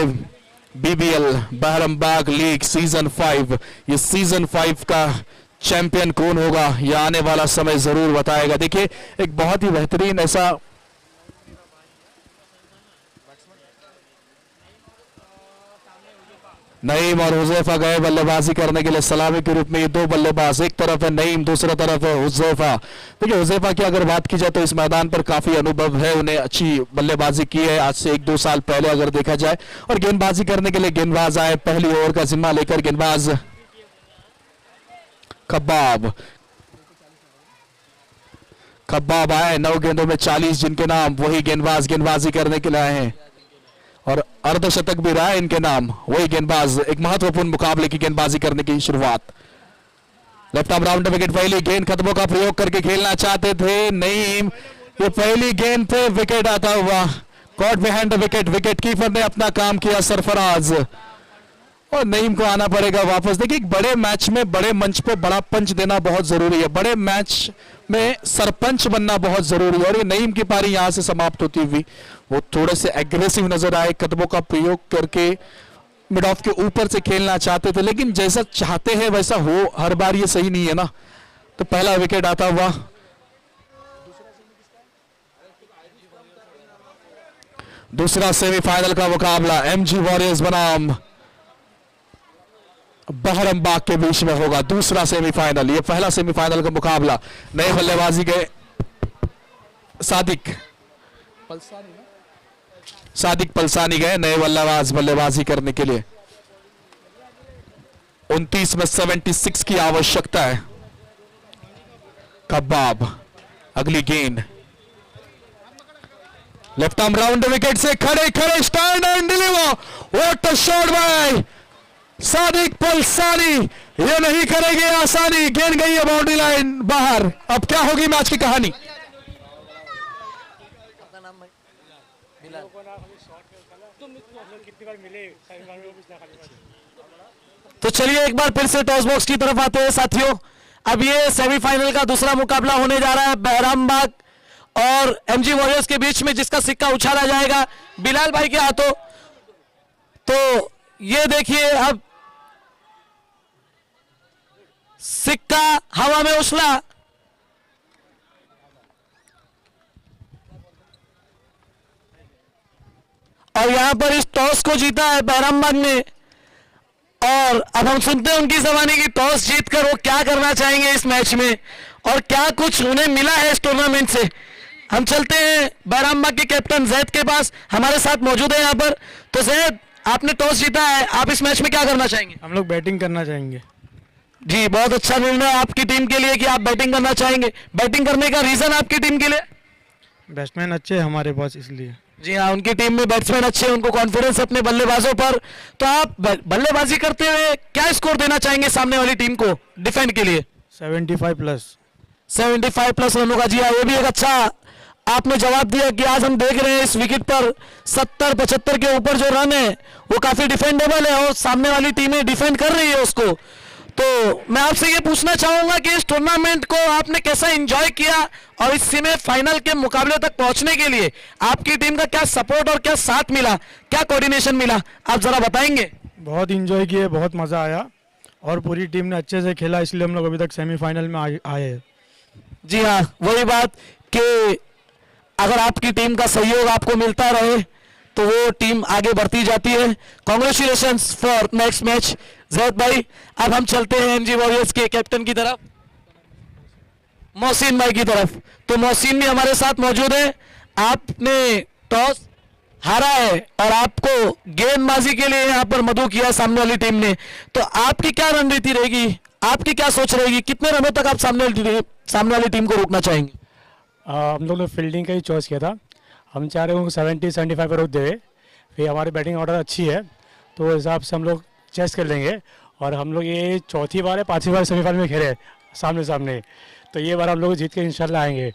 बीबीएल बहरमबाग लीग सीजन 5, ये सीजन 5 का चैंपियन कौन होगा, ये आने वाला समय जरूर बताएगा। देखिए एक बहुत ही बेहतरीन ऐसा नईम और हुजैफा गए बल्लेबाजी करने के लिए सलामी के रूप में। ये 2 बल्लेबाज, एक तरफ है नईम, दूसरा तरफ है हुजैफा। देखिए हुजैफा की अगर बात की जाए तो इस मैदान पर काफी अनुभव है, उन्हें अच्छी बल्लेबाजी की है आज से 1-2 साल पहले अगर देखा जाए। और गेंदबाजी करने के लिए गेंदबाज आए, पहली ओवर का जिम्मा लेकर गेंदबाज खब्बाब आए। 9 गेंदों में 40 जिनके नाम, वही गेंदबाज गेंदबाजी करने के लिए आए हैं और अर्धशतक भी रहा है इनके नाम, वही गेंदबाज एक महत्वपूर्ण मुकाबले की गेंदबाजी करने की शुरुआत। लेफ्ट आर्म राउंड विकेट, पहली गेंद कदमों का प्रयोग करके खेलना चाहते थे नईम, ये पहली गेंद पे विकेट आता हुआ, caught behind the wicket. Wicket keeper ने अपना काम किया सरफराज, और नईम को आना पड़ेगा वापस। देखिए एक बड़े मैच में, बड़े मंच पे बड़ा पंच देना बहुत जरूरी है, बड़े मैच में सरपंच बनना बहुत जरूरी है। और ये नईम की पारी यहां से समाप्त होती हुई, वो थोड़े से एग्रेसिव नजर आए, कदमों का प्रयोग करके मिड ऑफ के ऊपर से खेलना चाहते थे, लेकिन जैसा चाहते हैं वैसा हो हर बार ये सही नहीं है ना। तो पहला विकेट आता हुआ, दूसरा सेमीफाइनल का मुकाबला एमजी वॉरियर्स बनाम बहरमबाग के बीच में होगा। दूसरा सेमीफाइनल, ये पहला सेमीफाइनल का मुकाबला। नए बल्लेबाजी के सादिक पलसानी गए, नए बल्लेबाज बल्लेबाजी करने के लिए। 29 में 76 की आवश्यकता है। कब्बाब अगली गेंद, लेफ्ट आर्म राउंड विकेट से खड़े stand and deliver, what a shot by Sadiq Palsani, ये नहीं करेंगे आसानी, गेंद गई है बाउंड्री लाइन बाहर। अब क्या होगी मैच की कहानी? तो चलिए एक बार फिर से टॉस बॉक्स की तरफ आते हैं साथियों। अब ये सेमीफाइनल का दूसरा मुकाबला होने जा रहा है बहरमबाग और एमजी वॉरियर्स के बीच में, जिसका सिक्का उछाला जाएगा बिलाल भाई के हाथों। तो ये देखिए अब सिक्का हवा में उछला, और यहां पर इस टॉस को जीता है बहरमबाग ने। और अब हम सुनते हैं उनकी जबानी की टॉस जीतकर वो क्या करना चाहेंगे इस मैच में और क्या कुछ उन्हें मिला है इस टूर्नामेंट से। हम चलते हैं बहरमबाग के कैप्टन जैद के पास, हमारे साथ मौजूद है यहाँ पर। तो जैद, आपने टॉस जीता है, आप इस मैच में क्या करना चाहेंगे? हम लोग बैटिंग करना चाहेंगे। जी, बहुत अच्छा निर्णय आपकी टीम के लिए कि आप बैटिंग करना चाहेंगे। बैटिंग करने का रीजन आपकी टीम के लिए? बैट्समैन अच्छे हैं हमारे पास, इसलिए। जी हाँ, उनकी टीम में बैट्समैन अच्छे हैं, उनको कॉन्फिडेंस अपने बल्लेबाजों पर। तो आप बल्लेबाजी करते हुए क्या स्कोर देना चाहेंगे सामने वाली टीम को डिफेंड के लिए? 75 प्लस। 75 प्लस रनों का। जी हाँ, ये भी एक अच्छा आपने जवाब दिया कि आज हम देख रहे हैं इस विकेट पर 70-75 के ऊपर जो रन है वो काफी डिफेंडेबल है और सामने वाली टीमें डिफेंड कर रही है उसको। तो मैं आपसे ये पूछना चाहूंगा कि इस टूर्नामेंट को आपने कैसा एंजॉय किया और इस सेमीफाइनल के मुकाबले तक पहुंचने के लिए आपकी टीम का क्या सपोर्ट और क्या साथ मिला, क्या कोऑर्डिनेशन मिला, आप जरा बताएंगे? बहुत एंजॉय किए, बहुत मज़ा आया और पूरी टीम ने अच्छे से खेला, इसलिए हम लोग अभी तक सेमीफाइनल में आए हैं। जी हाँ, वही बात कि अगर आपकी टीम का सहयोग आपको मिलता रहे तो वो टीम आगे बढ़ती जाती है। Congratulations for next match Zaid भाई। अब हम चलते हैं एमजी वॉरियर्स के कैप्टन की तरफ, मोहसिन भाई की तरफ। तो मोहसिन भी हमारे साथ मौजूद है। आपने टॉस हारा है और आपको गेंदबाजी के लिए यहाँ पर मदऊ किया सामने वाली टीम ने, तो आपकी क्या रणनीति रहेगी, आपकी क्या सोच रहेगी, कितने रनों तक आप सामने वाली टीम को रोकना चाहेंगे? हम लोग ने फील्डिंग का ही चॉइस किया था। हम चाह रहे हैं 70-75 पर रोक देवे, फिर हमारी बैटिंग ऑर्डर अच्छी है तो उस हिसाब से हम लोग चेस कर लेंगे। और हम लोग ये चौथी बार है 5वीं बार सेमीफाइनल में खेले सामने सामने, तो ये बार हम लोग जीत के इंशाल्लाह आएंगे।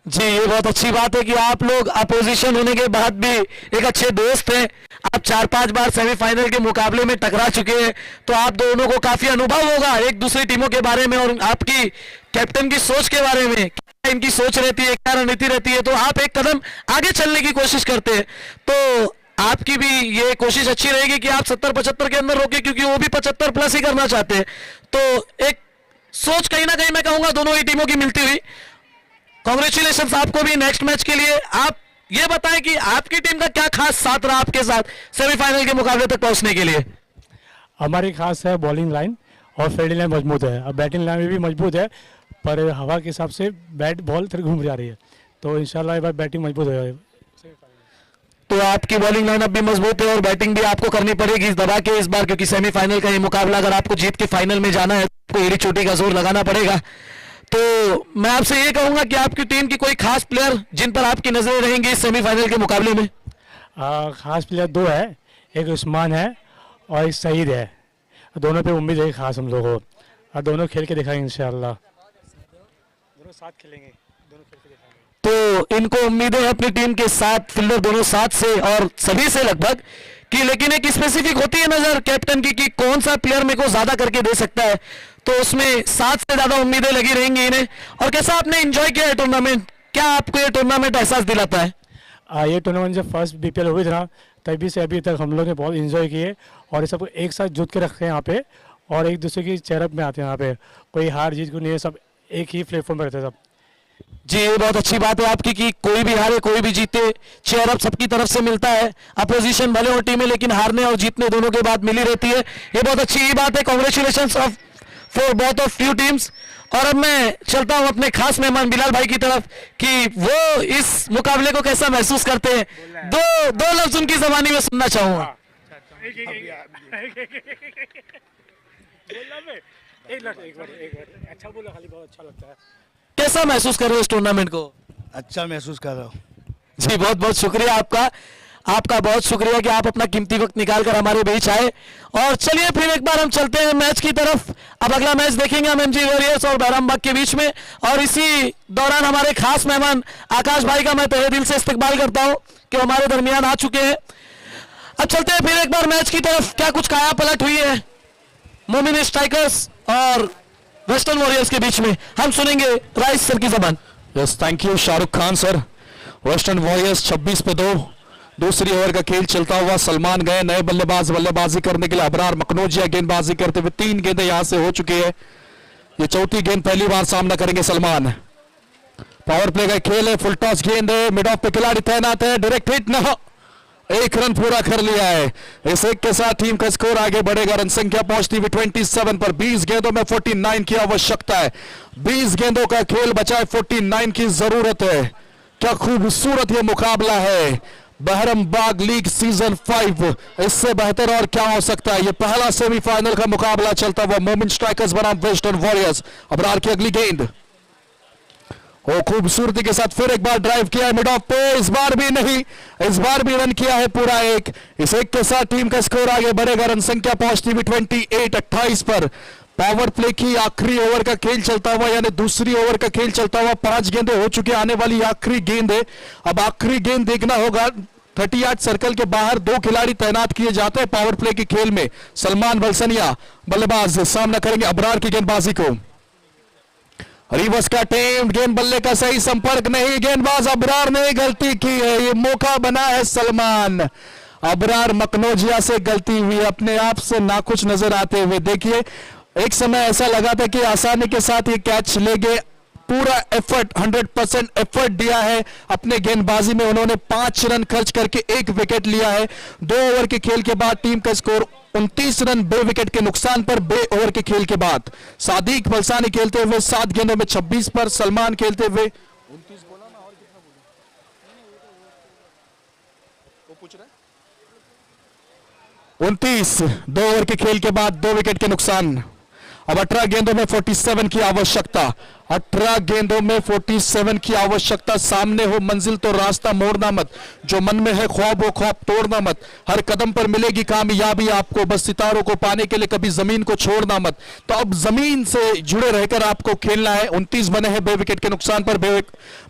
जी, ये बहुत अच्छी बात है कि आप लोग अपोजिशन होने के बाद भी एक अच्छे दोस्त हैं। आप 4-5 बार सेमीफाइनल के मुकाबले में टकरा चुके हैं, तो आप दोनों को काफी अनुभव होगा एक दूसरी टीमों के बारे में और आपकी कैप्टन की सोच के बारे में, क्या इनकी सोच रहती है, क्या रणनीति रहती है। तो आप एक कदम आगे चलने की कोशिश करते हैं, तो आपकी भी ये कोशिश अच्छी रहेगी कि आप 70-75 के अंदर रोके, क्योंकि वो भी 75 प्लस ही करना चाहते हैं। तो एक सोच कहीं ना कहीं मैं कहूंगा दोनों ही टीमों की मिलती हुई। कांग्रेचुलेशंस आपको भी नेक्स्ट मैच के लिए। आप ये बताएं कि आपकी टीम का क्या खास साथ रहा आपके साथ सेमीफाइनल के मुकाबले तक पहुंचने के लिए? हमारी खास है बॉलिंग लाइन और फील्डिंग लाइन मजबूत है। अब बैटिंग लाइन भी मजबूत है, पर हवा के हिसाब से बैट बॉल फिर घूम जा रही है, तो इंशाल्लाह ये बार बैटिंग मजबूत है। तो आपकी बॉलिंग लाइनअप भी मजबूत है और बैटिंग भी आपको करनी पड़ेगी इस दबा के इस बार, क्योंकि सेमीफाइनल का ये मुकाबला अगर आपको जीत के फाइनल में जाना है तो एड़ी चोटी का जोर लगाना पड़ेगा। तो मैं आपसे ये कहूंगा कि आपकी टीम की कोई खास प्लेयर जिन पर आपकी नजरें रहेंगी इस सेमीफाइनल के मुकाबले में? खास प्लेयर 2 है, एक उस्मान है और एक सईद है। दोनों पे उम्मीद है खास हम लोगों को, और दोनों खेल के दिखाएंगे इंशाल्लाह। दोनों साथ खेलेंगे, दोनों खेल के दिखाएंगे। तो इनको उम्मीदें हैं अपनी टीम के साथ, फील्डर दोनों साथ से और सभी से लगभग कि, लेकिन एक स्पेसिफिक होती है नजर कैप्टन की कि कौन सा प्लेयर मेरे को ज्यादा करके दे सकता है, तो उसमें 7 से ज्यादा उम्मीदें लगी रहेंगी इन्हें। और कैसा आपने एंजॉय किया है टूर्नामेंट, क्या आपको ये टूर्नामेंट एहसास दिलाता है? ये टूर्नामेंट जब फर्स्ट बीपीएल हुई थी ना, तभी से अभी तक हम लोग ने बहुत एंजॉय किए और सबको एक साथ जुट के रखते हैं यहाँ पे, और एक दूसरे की चेयरअप में आते हैं। यहाँ पे कोई हार जीत को नहीं है, सब एक ही प्लेटफॉर्म पर रहते हैं सब। जी, ये बहुत अच्छी बात है आपकी कि कोई भी हारे कोई भी जीते, चेयरअप सबकी तरफ से मिलता है। अपोजिशन भले हो टीमें, लेकिन हारने और जीतने दोनों के बाद मिली रहती है। ये बहुत अच्छी बात है। Congratulations for both of few teams. और अब मैं चलता हूं अपने खास मेहमान बिलाल भाई की तरफ कि वो इस मुकाबले को कैसा महसूस करते हैं। दो लफ्ज उनकी जबानी में सुनना चाहूंगा। अच्छा बोला, खाली बहुत अच्छा लगता है। कैसा महसूस कर रहे हो इस टूर्नामेंट को? अच्छा महसूस कर रहा हूँ। जी, बहुत बहुत शुक्रिया आपका बहुत शुक्रिया कि आप अपना कीमती वक्त निकालकर हमारे बीच आए। और चलिए फिर एक बार हम चलते हैं मैच की तरफ। अब अगला मैच देखेंगे हम एमजी वॉरियर्स और बैरामबाग के बीच में, और इसी दौरान हमारे खास मेहमान आकाश भाई का मैं तहे दिल से इस्तकबाल करता हूं कि हमारे दरमियान आ चुके हैं। अब चलते हैं फिर एक बार मैच की तरफ। क्या कुछ काया पलट हुई है मोमिन स्ट्राइकर्स और वेस्टर्न वॉरियर्स के बीच में, हम सुनेंगे राइस सर की जबान। Yes, thank you Shahrukh Khan sir. Western warriors 26 पे 2, दूसरी ओवर का खेल चलता हुआ। सलमान गए नए बल्लेबाजी करने के लिए। अबरार मकनोजिया गेंदबाजी करते हुए 3 गेंदें यहां से हो चुकी है। ये चौथी गेंद पहली बार सामना करेंगे सलमान। पावर प्ले का खेल है, फुल टॉस गेंद है, मिड ऑफ पे खिलाड़ी तैनात है, डायरेक्ट हिट न, 1 रन पूरा कर लिया है। इस एक के साथ टीम का स्कोर आगे बढ़ेगा। रन संख्या पहुंचती हुई 27 पर। 20 गेंदों में 49 की आवश्यकता है। 20 गेंदों का खेल बचा है, 49 की जरूरत है। क्या खूबसूरत ये मुकाबला है। बहरमबाग लीग सीजन 5, इससे बेहतर और क्या हो सकता है। ये पहला सेमीफाइनल का मुकाबला चलता हुआ मोमिन स्ट्राइकर्स बनाम वेस्टर्न वॉरियर्स। अबरार की अगली गेंद, वो खूबसूरती के साथ फिर एक बार ड्राइव किया है मिड ऑफ पे, इस बार भी नहीं, इस बार भी रन किया है पूरा 1। इस 1 के साथ टीम का स्कोर आगे बढ़ेगा। रन संख्या पहुंचती हुई 28 पर। पावर प्ले की आखिरी ओवर का खेल चलता हुआ, यानी दूसरी ओवर का खेल चलता हुआ। 5 गेंदें हो चुकी, आने वाली आखिरी गेंद है। अब आखिरी गेंद देखना होगा। 38 सर्कल के बाहर 2 खिलाड़ी तैनात किए जाते हैं पावर प्ले के खेल में। सलमान बलसनिया बल्लेबाज सामना करेंगे अबरार की गेंदबाजी को। रिवर्स का अटेम्प्ट, गेंद बल्ले का सही संपर्क नहीं, गेंदबाज अबरार ने गलती की है। ये मौका बना है सलमान। अबरार मकनोजिया से गलती हुई, अपने आप से नाखुश नजर आते हुए। देखिए, एक समय ऐसा लगा था कि आसानी के साथ ये कैच ले गए, पूरा एफर्ट 100% एफर्ट दिया है अपने गेंदबाजी में। उन्होंने 5 रन खर्च करके 1 विकेट लिया है। 2 ओवर के खेल के बाद टीम का स्कोर 29 रन 2 विकेट के नुकसान पर 2 ओवर के खेल के बाद। सादिक बलसानी खेलते हुए 7 गेंदों में 26 पर, सलमान खेलते हुए 29 2 ओवर के खेल के बाद 2 विकेट के नुकसान। अब 18 गेंदों में 47 की आवश्यकता, 18 गेंदों में 47 की आवश्यकता। सामने हो मंजिल तो रास्ता मोड़ना मत, जो मन में है ख्वाब वो ख्वाब तोड़ना मत। हर कदम पर मिलेगी कामयाबी आपको, बस सितारों को पाने के लिए कभी जमीन को छोड़ना मत। तो अब जमीन से जुड़े रहकर आपको खेलना है। 29 बने हैं 2 विकेट के नुकसान पर 2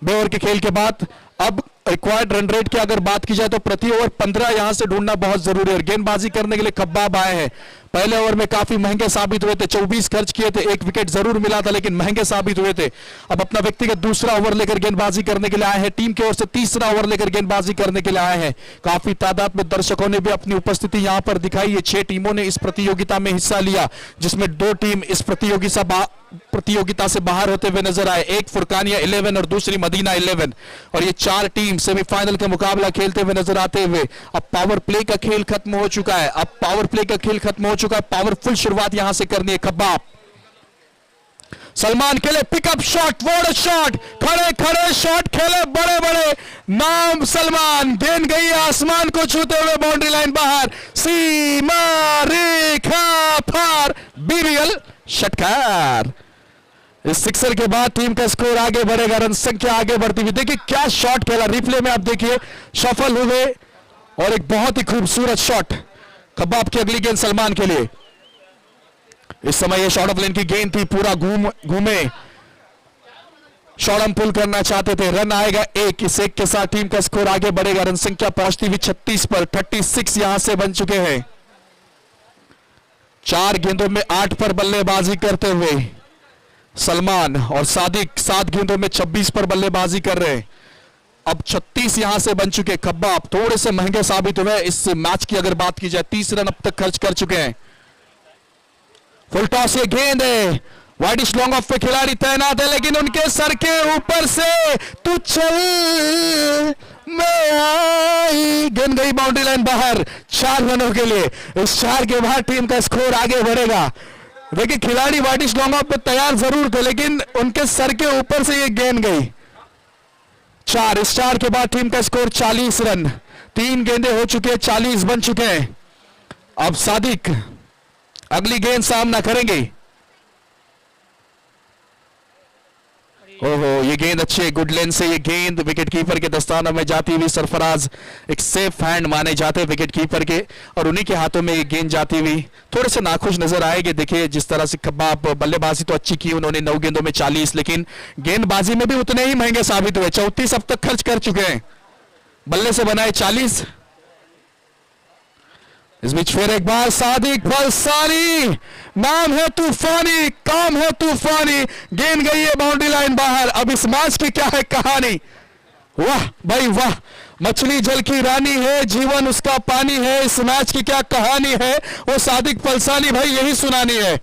ओवर के खेल के बाद। अब रिक्वायर्ड रन रेट की अगर बात की जाए तो प्रति ओवर 15 यहां से ढूंढना बहुत जरूरी है। और गेंदबाजी करने के लिए खब्बाब आए हैं। पहले ओवर में काफी महंगे साबित हुए थे, 24 खर्च किए थे, 1 विकेट जरूर मिला था लेकिन महंगे साबित हुए थे। अब अपना व्यक्तिगत दूसरा ओवर लेकर गेंदबाजी करने के लिए आए हैं। टीम की ओर से तीसरा ओवर लेकर गेंदबाजी करने के लिए आए हैं। काफी तादाद में दर्शकों ने भी अपनी उपस्थिति यहां पर दिखाई है। 6 टीमों ने इस प्रतियोगिता में हिस्सा लिया, जिसमें 2 टीम इस प्रतियोगिता से बाहर होते हुए नजर आए। एक फुरकानिया 11 और दूसरी मदीना 11। और ये 4 टीम सेमीफाइनल का मुकाबला खेलते हुए नजर आते हुए। अब पावर प्ले का खेल खत्म हो चुका है। अब पावर प्ले का खेल खत्म हो चुका है। पावरफुल शुरुआत यहां से करनी है खब्बाब। सलमान खेले पिकअप शॉट, वॉट शॉट, खड़े खड़े शॉट खेले बड़े बड़े। नाम सलमान, गेंद गई आसमान को छूते हुए बाउंड्री लाइन बाहर। सीमा रेखा पार, बीबीएल षटकार। इस सिक्सर के बाद टीम का स्कोर आगे बढ़ेगा, रन संख्या आगे बढ़ती हुई। देखिए क्या शॉट खेला, रिप्ले में आप देखिए, सफल हुए और एक बहुत ही खूबसूरत शॉट। खब्बाब की अगली गेंद सलमान के लिए। इस समय ये शॉर्ट ऑफ लेन की गेंद थी, पूरा घूमे शॉर्ट पुल करना चाहते थे। रन आएगा 1, इस 1 के साथ टीम का स्कोर आगे बढ़ेगा। रन संख्या पहुंचती हुई 36 पर, 36 यहां से बन चुके हैं। 4 गेंदों में 8 पर बल्लेबाजी करते हुए सलमान और सादिक 7 गेंदों में 26 पर बल्लेबाजी कर रहे हैं। अब 36 यहां से बन चुके। खब्बाब थोड़े से महंगे साबित हुए इस मैच की अगर बात की जाए। 30 रन अब तक खर्च कर चुके हैं। फुल टॉस ये गेंद है, वाइडिश लॉन्ग ऑफ पे खिलाड़ी तैनात है लेकिन उनके सर के ऊपर से तू चल मैं आई, गेंद गई बाउंड्री लाइन बाहर। 4 रनों के लिए। इस 4 के बाद टीम का स्कोर आगे बढ़ेगा। देखिए खिलाड़ी वाइडिश लॉन्ग ऑफ पे तैयार जरूर थे लेकिन उनके सर के ऊपर से ये गेंद गई। 4, इस 4 के बाद टीम का स्कोर 40 रन। 3 गेंदें हो चुके हैं, 40 बन चुके हैं। अब सादिक अगली गेंद सामना करेंगे। ओहो, ये गेंद अच्छे गुड लेंथ से ये गेंद विकेट कीपर के दस्ताना में जाती हुई। सरफराज एक सेफ हैंड माने जाते हैं विकेट कीपर के और उन्हीं के हाथों में ये गेंद जाती हुई थोड़े से नाखुश नजर आएंगे। देखिए जिस तरह से खब्बाब बल्लेबाजी तो अच्छी की उन्होंने, 9 गेंदों में 40, लेकिन गेंदबाजी में भी उतने ही महंगे साबित हुए। 34 अब तक खर्च कर चुके हैं, बल्ले से बनाए 40। इस बीच फिर एक बार सादिक बलसानी, नाम है तूफानी, काम है तूफानी। गेंद गई है बाउंड्री लाइन बाहर। अब इस मैच की क्या है कहानी, वाह भाई वाह। मछली जल की रानी है, जीवन उसका पानी है। इस मैच की क्या कहानी है वो सादिक बलसानी भाई यही सुनानी है।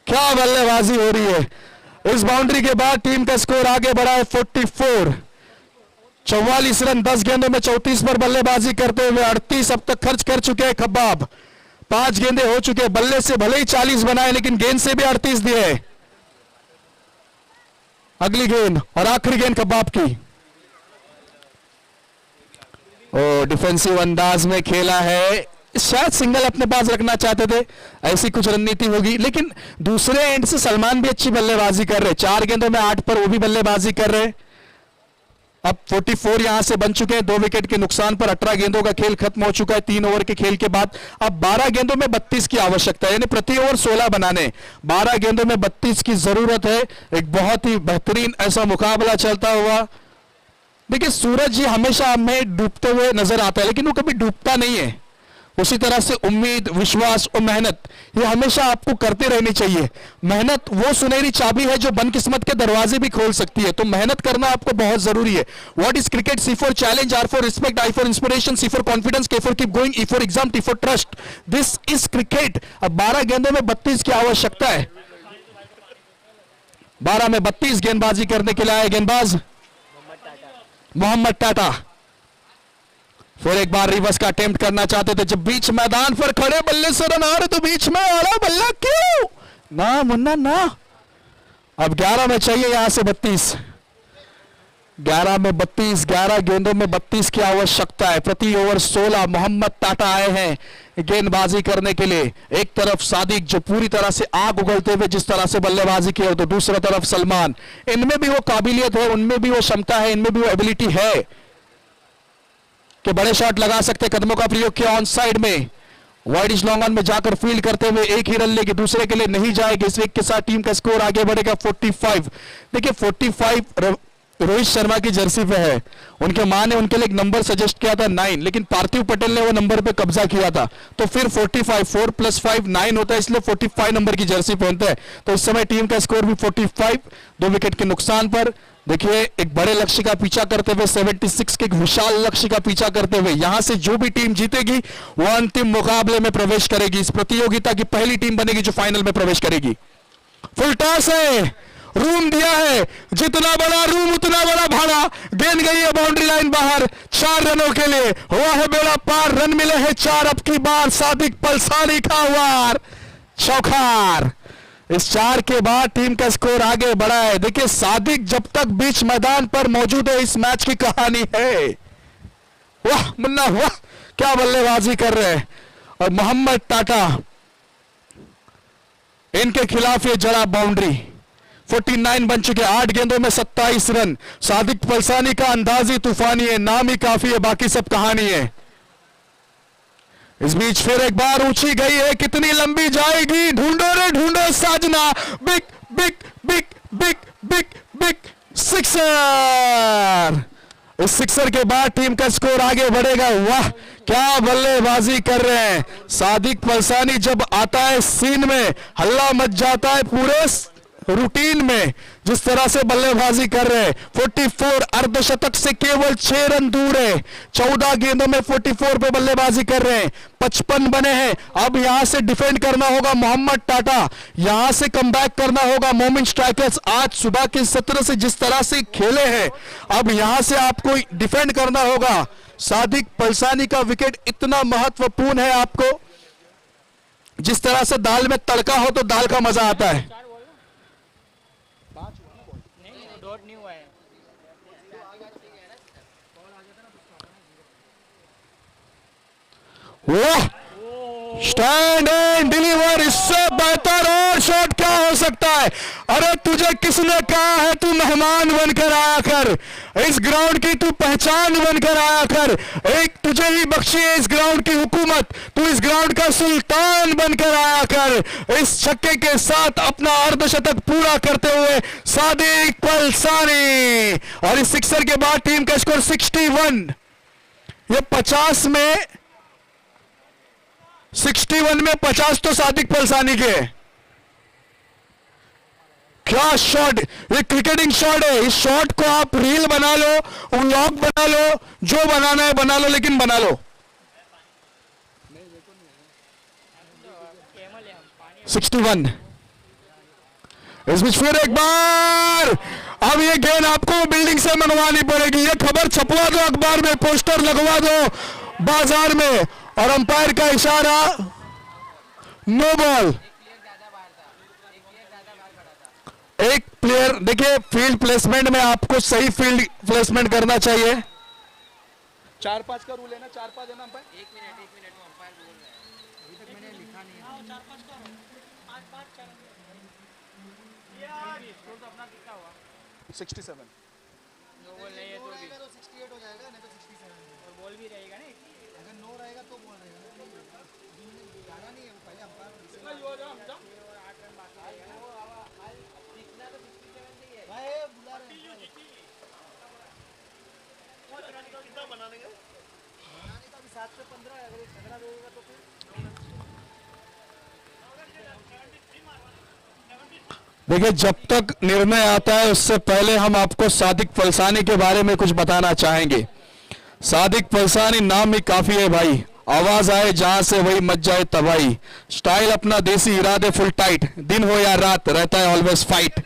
क्या बल्लेबाजी हो रही है। इस बाउंड्री के बाद टीम का स्कोर आगे बढ़ा है 44। 44 रन 10 गेंदों में 34 पर बल्लेबाजी करते हुए 38 अब तक खर्च कर चुके हैं खब्बाब। 5 गेंदें हो चुके हैं, बल्ले से भले ही 40 बनाए लेकिन गेंद से भी 38 दिए। अगली गेंद और आखिरी गेंद खब्बाब की। ओ डिफेंसिव अंदाज में खेला है, शायद सिंगल अपने पास रखना चाहते थे, ऐसी कुछ रणनीति होगी। लेकिन दूसरे एंड से सलमान भी अच्छी बल्लेबाजी कर रहे। 4 गेंदों में 8 पर वो भी बल्लेबाजी कर रहे। अब 44 यहां से बन चुके हैं 2 विकेट के नुकसान पर। 18 गेंदों का खेल खत्म हो चुका है 3 ओवर के खेल के बाद। अब 12 गेंदों में 32 की आवश्यकता है, यानी प्रति ओवर 16 बनाने। 12 गेंदों में 32 की जरूरत है। एक बहुत ही बेहतरीन ऐसा मुकाबला चलता हुआ। देखिए सूरज जी हमेशा हमें डूबते हुए नजर आता है लेकिन वो कभी डूबता नहीं है। उसी तरह से उम्मीद, विश्वास और मेहनत ये हमेशा आपको करते रहनी चाहिए। मेहनत वो सुनहरी चाबी है जो बदकिस्मत के दरवाजे भी खोल सकती है, तो मेहनत करना आपको बहुत जरूरी है। What is cricket? C for challenge, R for respect, I for inspiration, C for confidence, K for keep going, E for exam, T for trust. This is cricket. अब 12 गेंदों में 32 की आवश्यकता है। 12 में 32 गेंदबाजी करने के लिए आए गेंदबाज मोहम्मद टाटा। फिर एक बार रिवर्स का अटेम्प्ट करना चाहते थे, जब बीच मैदान पर खड़े बल्ले से रन आ रहे तो बीच में आड़ा बल्ला क्यों ना मुन्ना ना। अब 11 में चाहिए यहां से 32, 11 में 32, 11 गेंदों में 32 की आवश्यकता है। प्रति ओवर 16 मोहम्मद टाटा आए हैं गेंदबाजी करने के लिए। एक तरफ सादिक जो पूरी तरह से आग उगलते हुए जिस तरह से बल्लेबाजी की, तो दूसरी तरफ सलमान। इनमें भी वो काबिलियत है, उनमें भी वो क्षमता है, इनमें भी वो एबिलिटी है कि बड़े शॉट लगा सकते। कदमों का प्रयोग किया ऑन साइड में, वाइड लॉन्ग ऑन में जाकर फील्ड करते हुए एक ही रन लेके दूसरे के लिए नहीं जाएगी। इस विकेट के साथ टीम का स्कोर आगे बढ़ेगा 45। देखिए 45 रोहित शर्मा की जर्सी पे है, उनके मां ने उनके लिए एक नंबर सजेस्ट किया था 9, लेकिन पार्थिव पटेल ने वो नंबर पे कब्जा किया था, तो फिर 45, 4 + 5 9 होता है, इसलिए 45 नंबर की जर्सी पहनते हैं। तो इस समय टीम का स्कोर भी 45, 2 विकेट के नुकसान पर। देखिए एक बड़े लक्ष्य का पीछा करते हुए, 76 के एक विशाल लक्ष्य का पीछा करते हुए यहां से जो भी टीम जीतेगी वो अंतिम मुकाबले में प्रवेश करेगी। इस प्रतियोगिता की पहली टीम बनेगी जो फाइनल में प्रवेश करेगी। फुल टॉस है, रूम दिया है, जितना बड़ा रूम उतना बड़ा भाड़ा। गेंद गई है बाउंड्री लाइन बाहर, 4 रनों के लिए हुआ है बेड़ा पार। रन मिले हैं 4 अब की बार। सादिक पलसानी का वार चौखार। इस 4 के बाद टीम का स्कोर आगे बढ़ा है। देखिए सादिक जब तक बीच मैदान पर मौजूद है इस मैच की कहानी है। वाह मुन्ना वाह, क्या बल्लेबाजी कर रहे हैं। और मोहम्मद टाटा इनके खिलाफ ये जड़ा बाउंड्री। 49 बन चुके, 8 गेंदों में 27 रन। सादिक पलसानी का अंदाज ही तूफानी है, नाम ही काफी है, बाकी सब कहानी है। इस बीच फिर एक बार ऊंची गई है, कितनी लंबी जाएगी, ढूंढो रे ढूंढो साजना। Big big big big big big sixer. इस सिक्सर के बाद टीम का स्कोर आगे बढ़ेगा। वाह क्या बल्लेबाजी कर रहे हैं सादिक पलसानी। जब आता है सीन में हल्ला मच जाता है पूरे रूटीन में, जिस तरह से बल्लेबाजी कर रहे हैं। 44 अर्धशतक से केवल 6 रन दूर है। 14 गेंदों में 44 पे बल्लेबाजी कर रहे हैं। 55 बने हैं। अब यहां से डिफेंड करना होगा मोहम्मद टाटा, यहां से कमबैक करना होगा मोमिन स्ट्राइकर्स। आज सुबह के सत्र से जिस तरह से खेले हैं, अब यहां से आपको डिफेंड करना होगा। सादिक पलसानी का विकेट इतना महत्वपूर्ण है आपको, जिस तरह से दाल में तड़का हो तो दाल का मजा आता है। वाह स्टैंड एंड डिलीवर, इससे बेहतर और शॉट क्या हो सकता है। अरे तुझे किसने कहा है तू मेहमान बनकर आया कर, इस ग्राउंड की तू पहचान बनकर आया कर। एक तुझे ही बख्शी है इस ग्राउंड की हुकूमत, तू इस ग्राउंड का सुल्तान बनकर आया कर। इस छक्के के साथ अपना अर्धशतक पूरा करते हुए सादिक पलसानी। और इस सिक्सर के बाद टीम का स्कोर 61। ये 50 में 61 में 50 तो सादिक पलसानी के। क्या शॉट, ये क्रिकेटिंग शॉट है। इस शॉट को आप रील बना लो, व्लॉग बना लो, जो बनाना है बना लो, लेकिन बना लो। 61। इस बीच फिर एक बार, अब ये गेंद आपको बिल्डिंग से मंगवानी पड़ेगी। ये खबर छपवा दो अखबार में, पोस्टर लगवा दो बाजार में, और अंपायर का इशारा नो बॉल। एक प्लेयर, देखिए फील्ड प्लेसमेंट में आपको सही फील्ड प्लेसमेंट करना चाहिए। 4-5 का रूल है ना, 4-5 है ना अंपायर। 1 मिनट वो अंपायर बोल रहा है, अभी तक मैंने लिखा नहीं है। 4-5 का 5-5 अपना कितना हुआ 67। नो बॉल नहीं है तो 68 हो जाएगा, नहीं तो 67 और बॉल भी रहेगा ना। अगर नो रहेगा तो बॉल रहेगा, जाना नहीं है वो पहले अंपायर कितना हो जाओ हम जाओ। 8 रन बाकी रहेगा वो, कितना तो 67 नहीं है भाई, बुला रहे हैं कितना बनाने का, बनाने का भी 7 से 15। अगर ये झगड़ा होगा तो फिर देखिए जब तक निर्णय आता है उससे पहले हम आपको सादिक पलसानी के बारे में कुछ बताना चाहेंगे। सादिक पलसानी नाम ही काफी है भाई, आवाज आए जहां से वही मच जाए तबाही। स्टाइल अपना देसी, इरादे फुल टाइट, दिन हो या रात रहता है always fight.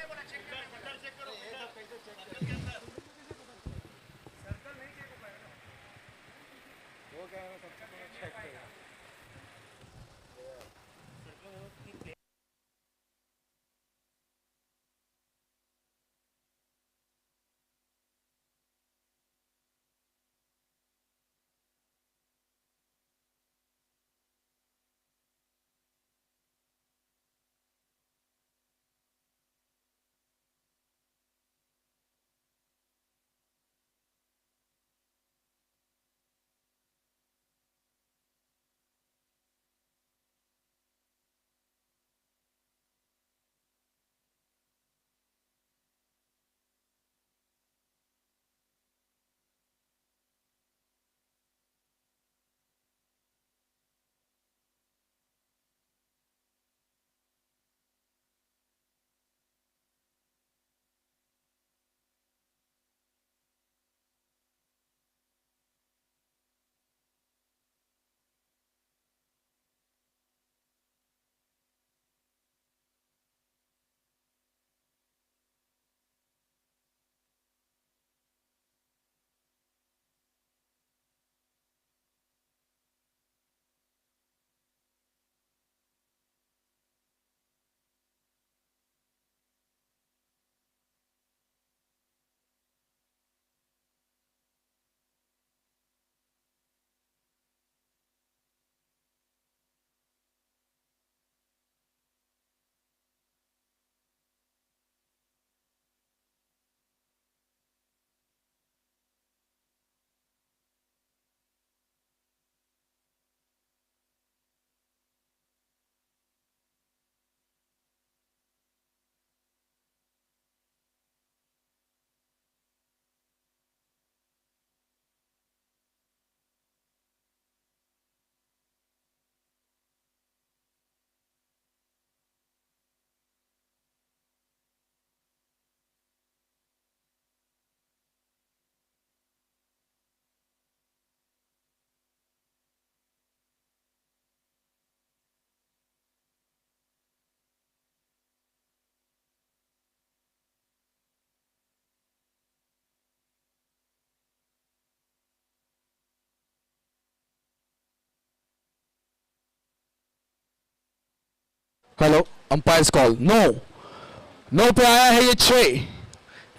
Hello, umpire call no पे आया है ये 6,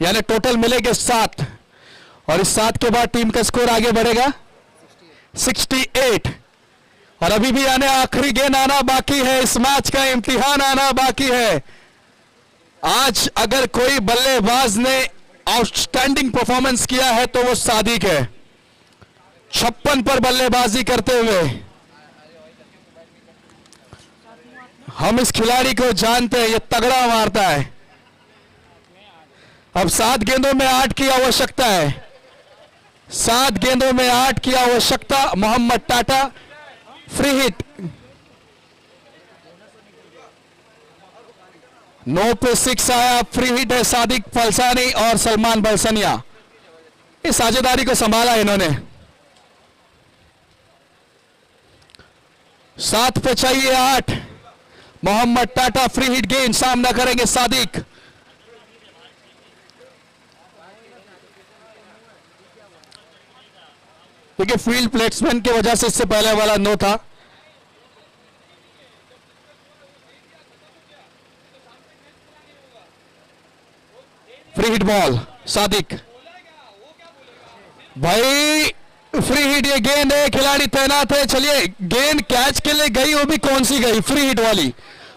यानी टोटल मिलेंगे 7, और इस 7 के बाद टीम का स्कोर आगे बढ़ेगा 68। और अभी भी आने आखिरी गेंद आना बाकी है, इस मैच का इम्तिहान आना बाकी है। आज अगर कोई बल्लेबाज ने आउटस्टैंडिंग परफॉर्मेंस किया है तो वो सादिक है, 56 पर बल्लेबाजी करते हुए। हम इस खिलाड़ी को जानते हैं, ये तगड़ा मारता है। अब 7 गेंदों में 8 की आवश्यकता है, 7 गेंदों में 8 की आवश्यकता। मोहम्मद टाटा फ्री हिट, 9 पे 6 आया, फ्री हिट है सादिक फलसानी और सलमान बलसनिया। इस साझेदारी को संभाला इन्होंने। 7 पे चाहिए 8, मोहम्मद टाटा फ्री हिट गेंद, सामना करेंगे सादिक। देखिए फील्ड प्लेसमेंट की वजह से इससे पहले वाला नो था। फ्री हिट बॉल सादिक, भाई फ्री हिट, ये गेंद है, खिलाड़ी तैनात है। चलिए गेंद कैच के लिए गई, वो भी कौन सी गई, फ्री हिट वाली,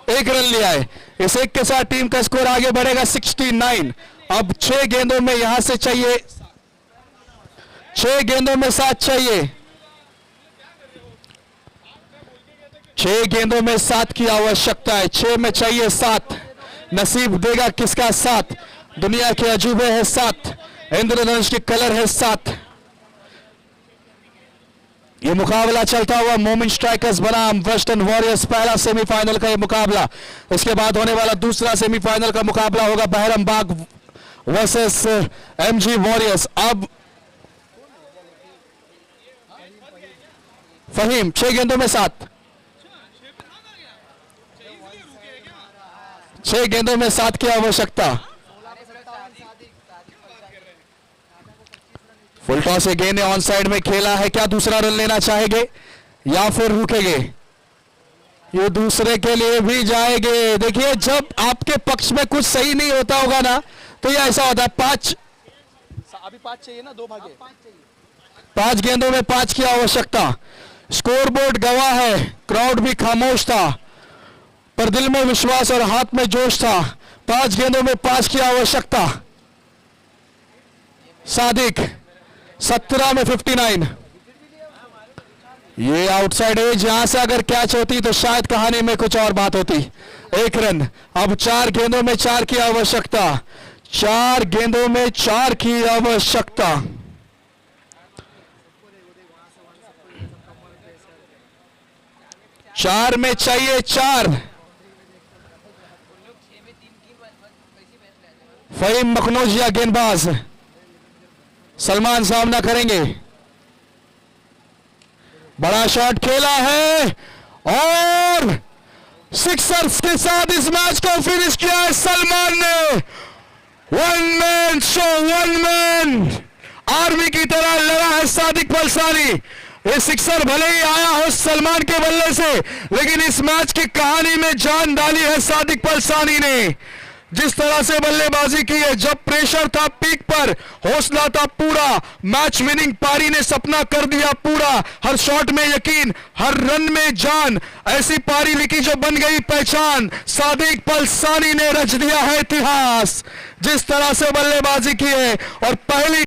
1 रन लिया है। इस 1 के साथ टीम का स्कोर आगे बढ़ेगा 69। अब 6 गेंदों में यहां से चाहिए, 6 गेंदों में 7 चाहिए, 6 गेंदों में 7 की आवश्यकता है। 6 में चाहिए 7, नसीब देगा किसका 7, दुनिया के अजूबे है 7, इंद्रधनुष के कलर है 7। ये मुकाबला चलता हुआ मोमिन स्ट्राइकर्स बनाम वेस्टर्न वॉरियर्स, पहला सेमीफाइनल का ये मुकाबला। इसके बाद होने वाला दूसरा सेमीफाइनल का मुकाबला होगा बहरमबाग वर्सेस एमजी वॉरियर्स। अब फहीम 6 गेंदों में 7, 6 गेंदों में 7 की आवश्यकता। फुल टॉस, ये गेंद ऑन साइड में खेला है, क्या दूसरा रन लेना चाहेंगे या फिर रुकेंगे? ये दूसरे के लिए भी जाएंगे। देखिए जब आपके पक्ष में कुछ सही नहीं होता होगा ना तो ये ऐसा होता है। 5 अभी 5 चाहिए ना, 2 भागे, 5 गेंदों में 5 की आवश्यकता। स्कोरबोर्ड गवाह है, क्राउड भी खामोश था, पर दिल में विश्वास और हाथ में जोश था। 5 गेंदों में 5 की आवश्यकता। सादिक 17 में 59, ये आउटसाइड एज, यहां से अगर कैच होती तो शायद कहानी में कुछ और बात होती। 1 रन। अब 4 गेंदों में 4 की आवश्यकता, 4 गेंदों में 4 की आवश्यकता। चार में चाहिए 4। फहीम मखनोजिया गेंदबाज, सलमान सामना करेंगे। बड़ा शॉट खेला है और सिक्सर्स के साथ इस मैच को फिनिश किया है सलमान ने। 1 मैन शो, 1 मैन आर्मी की तरह लड़ा है सादिक फलसानी। ये सिक्सर भले ही आया हो सलमान के बल्ले से, लेकिन इस मैच की कहानी में जान डाली है सादिक फलसानी ने। जिस तरह से बल्लेबाजी की है, जब प्रेशर था पीक पर, हौसला था पूरा, मैच विनिंग पारी ने सपना कर दिया पूरा। हर शॉट में यकीन, हर रन में जान, ऐसी पारी लिखी जो बन गई पहचान। सादिक फलसानी ने रच दिया है इतिहास। जिस तरह से बल्लेबाजी की है और पहली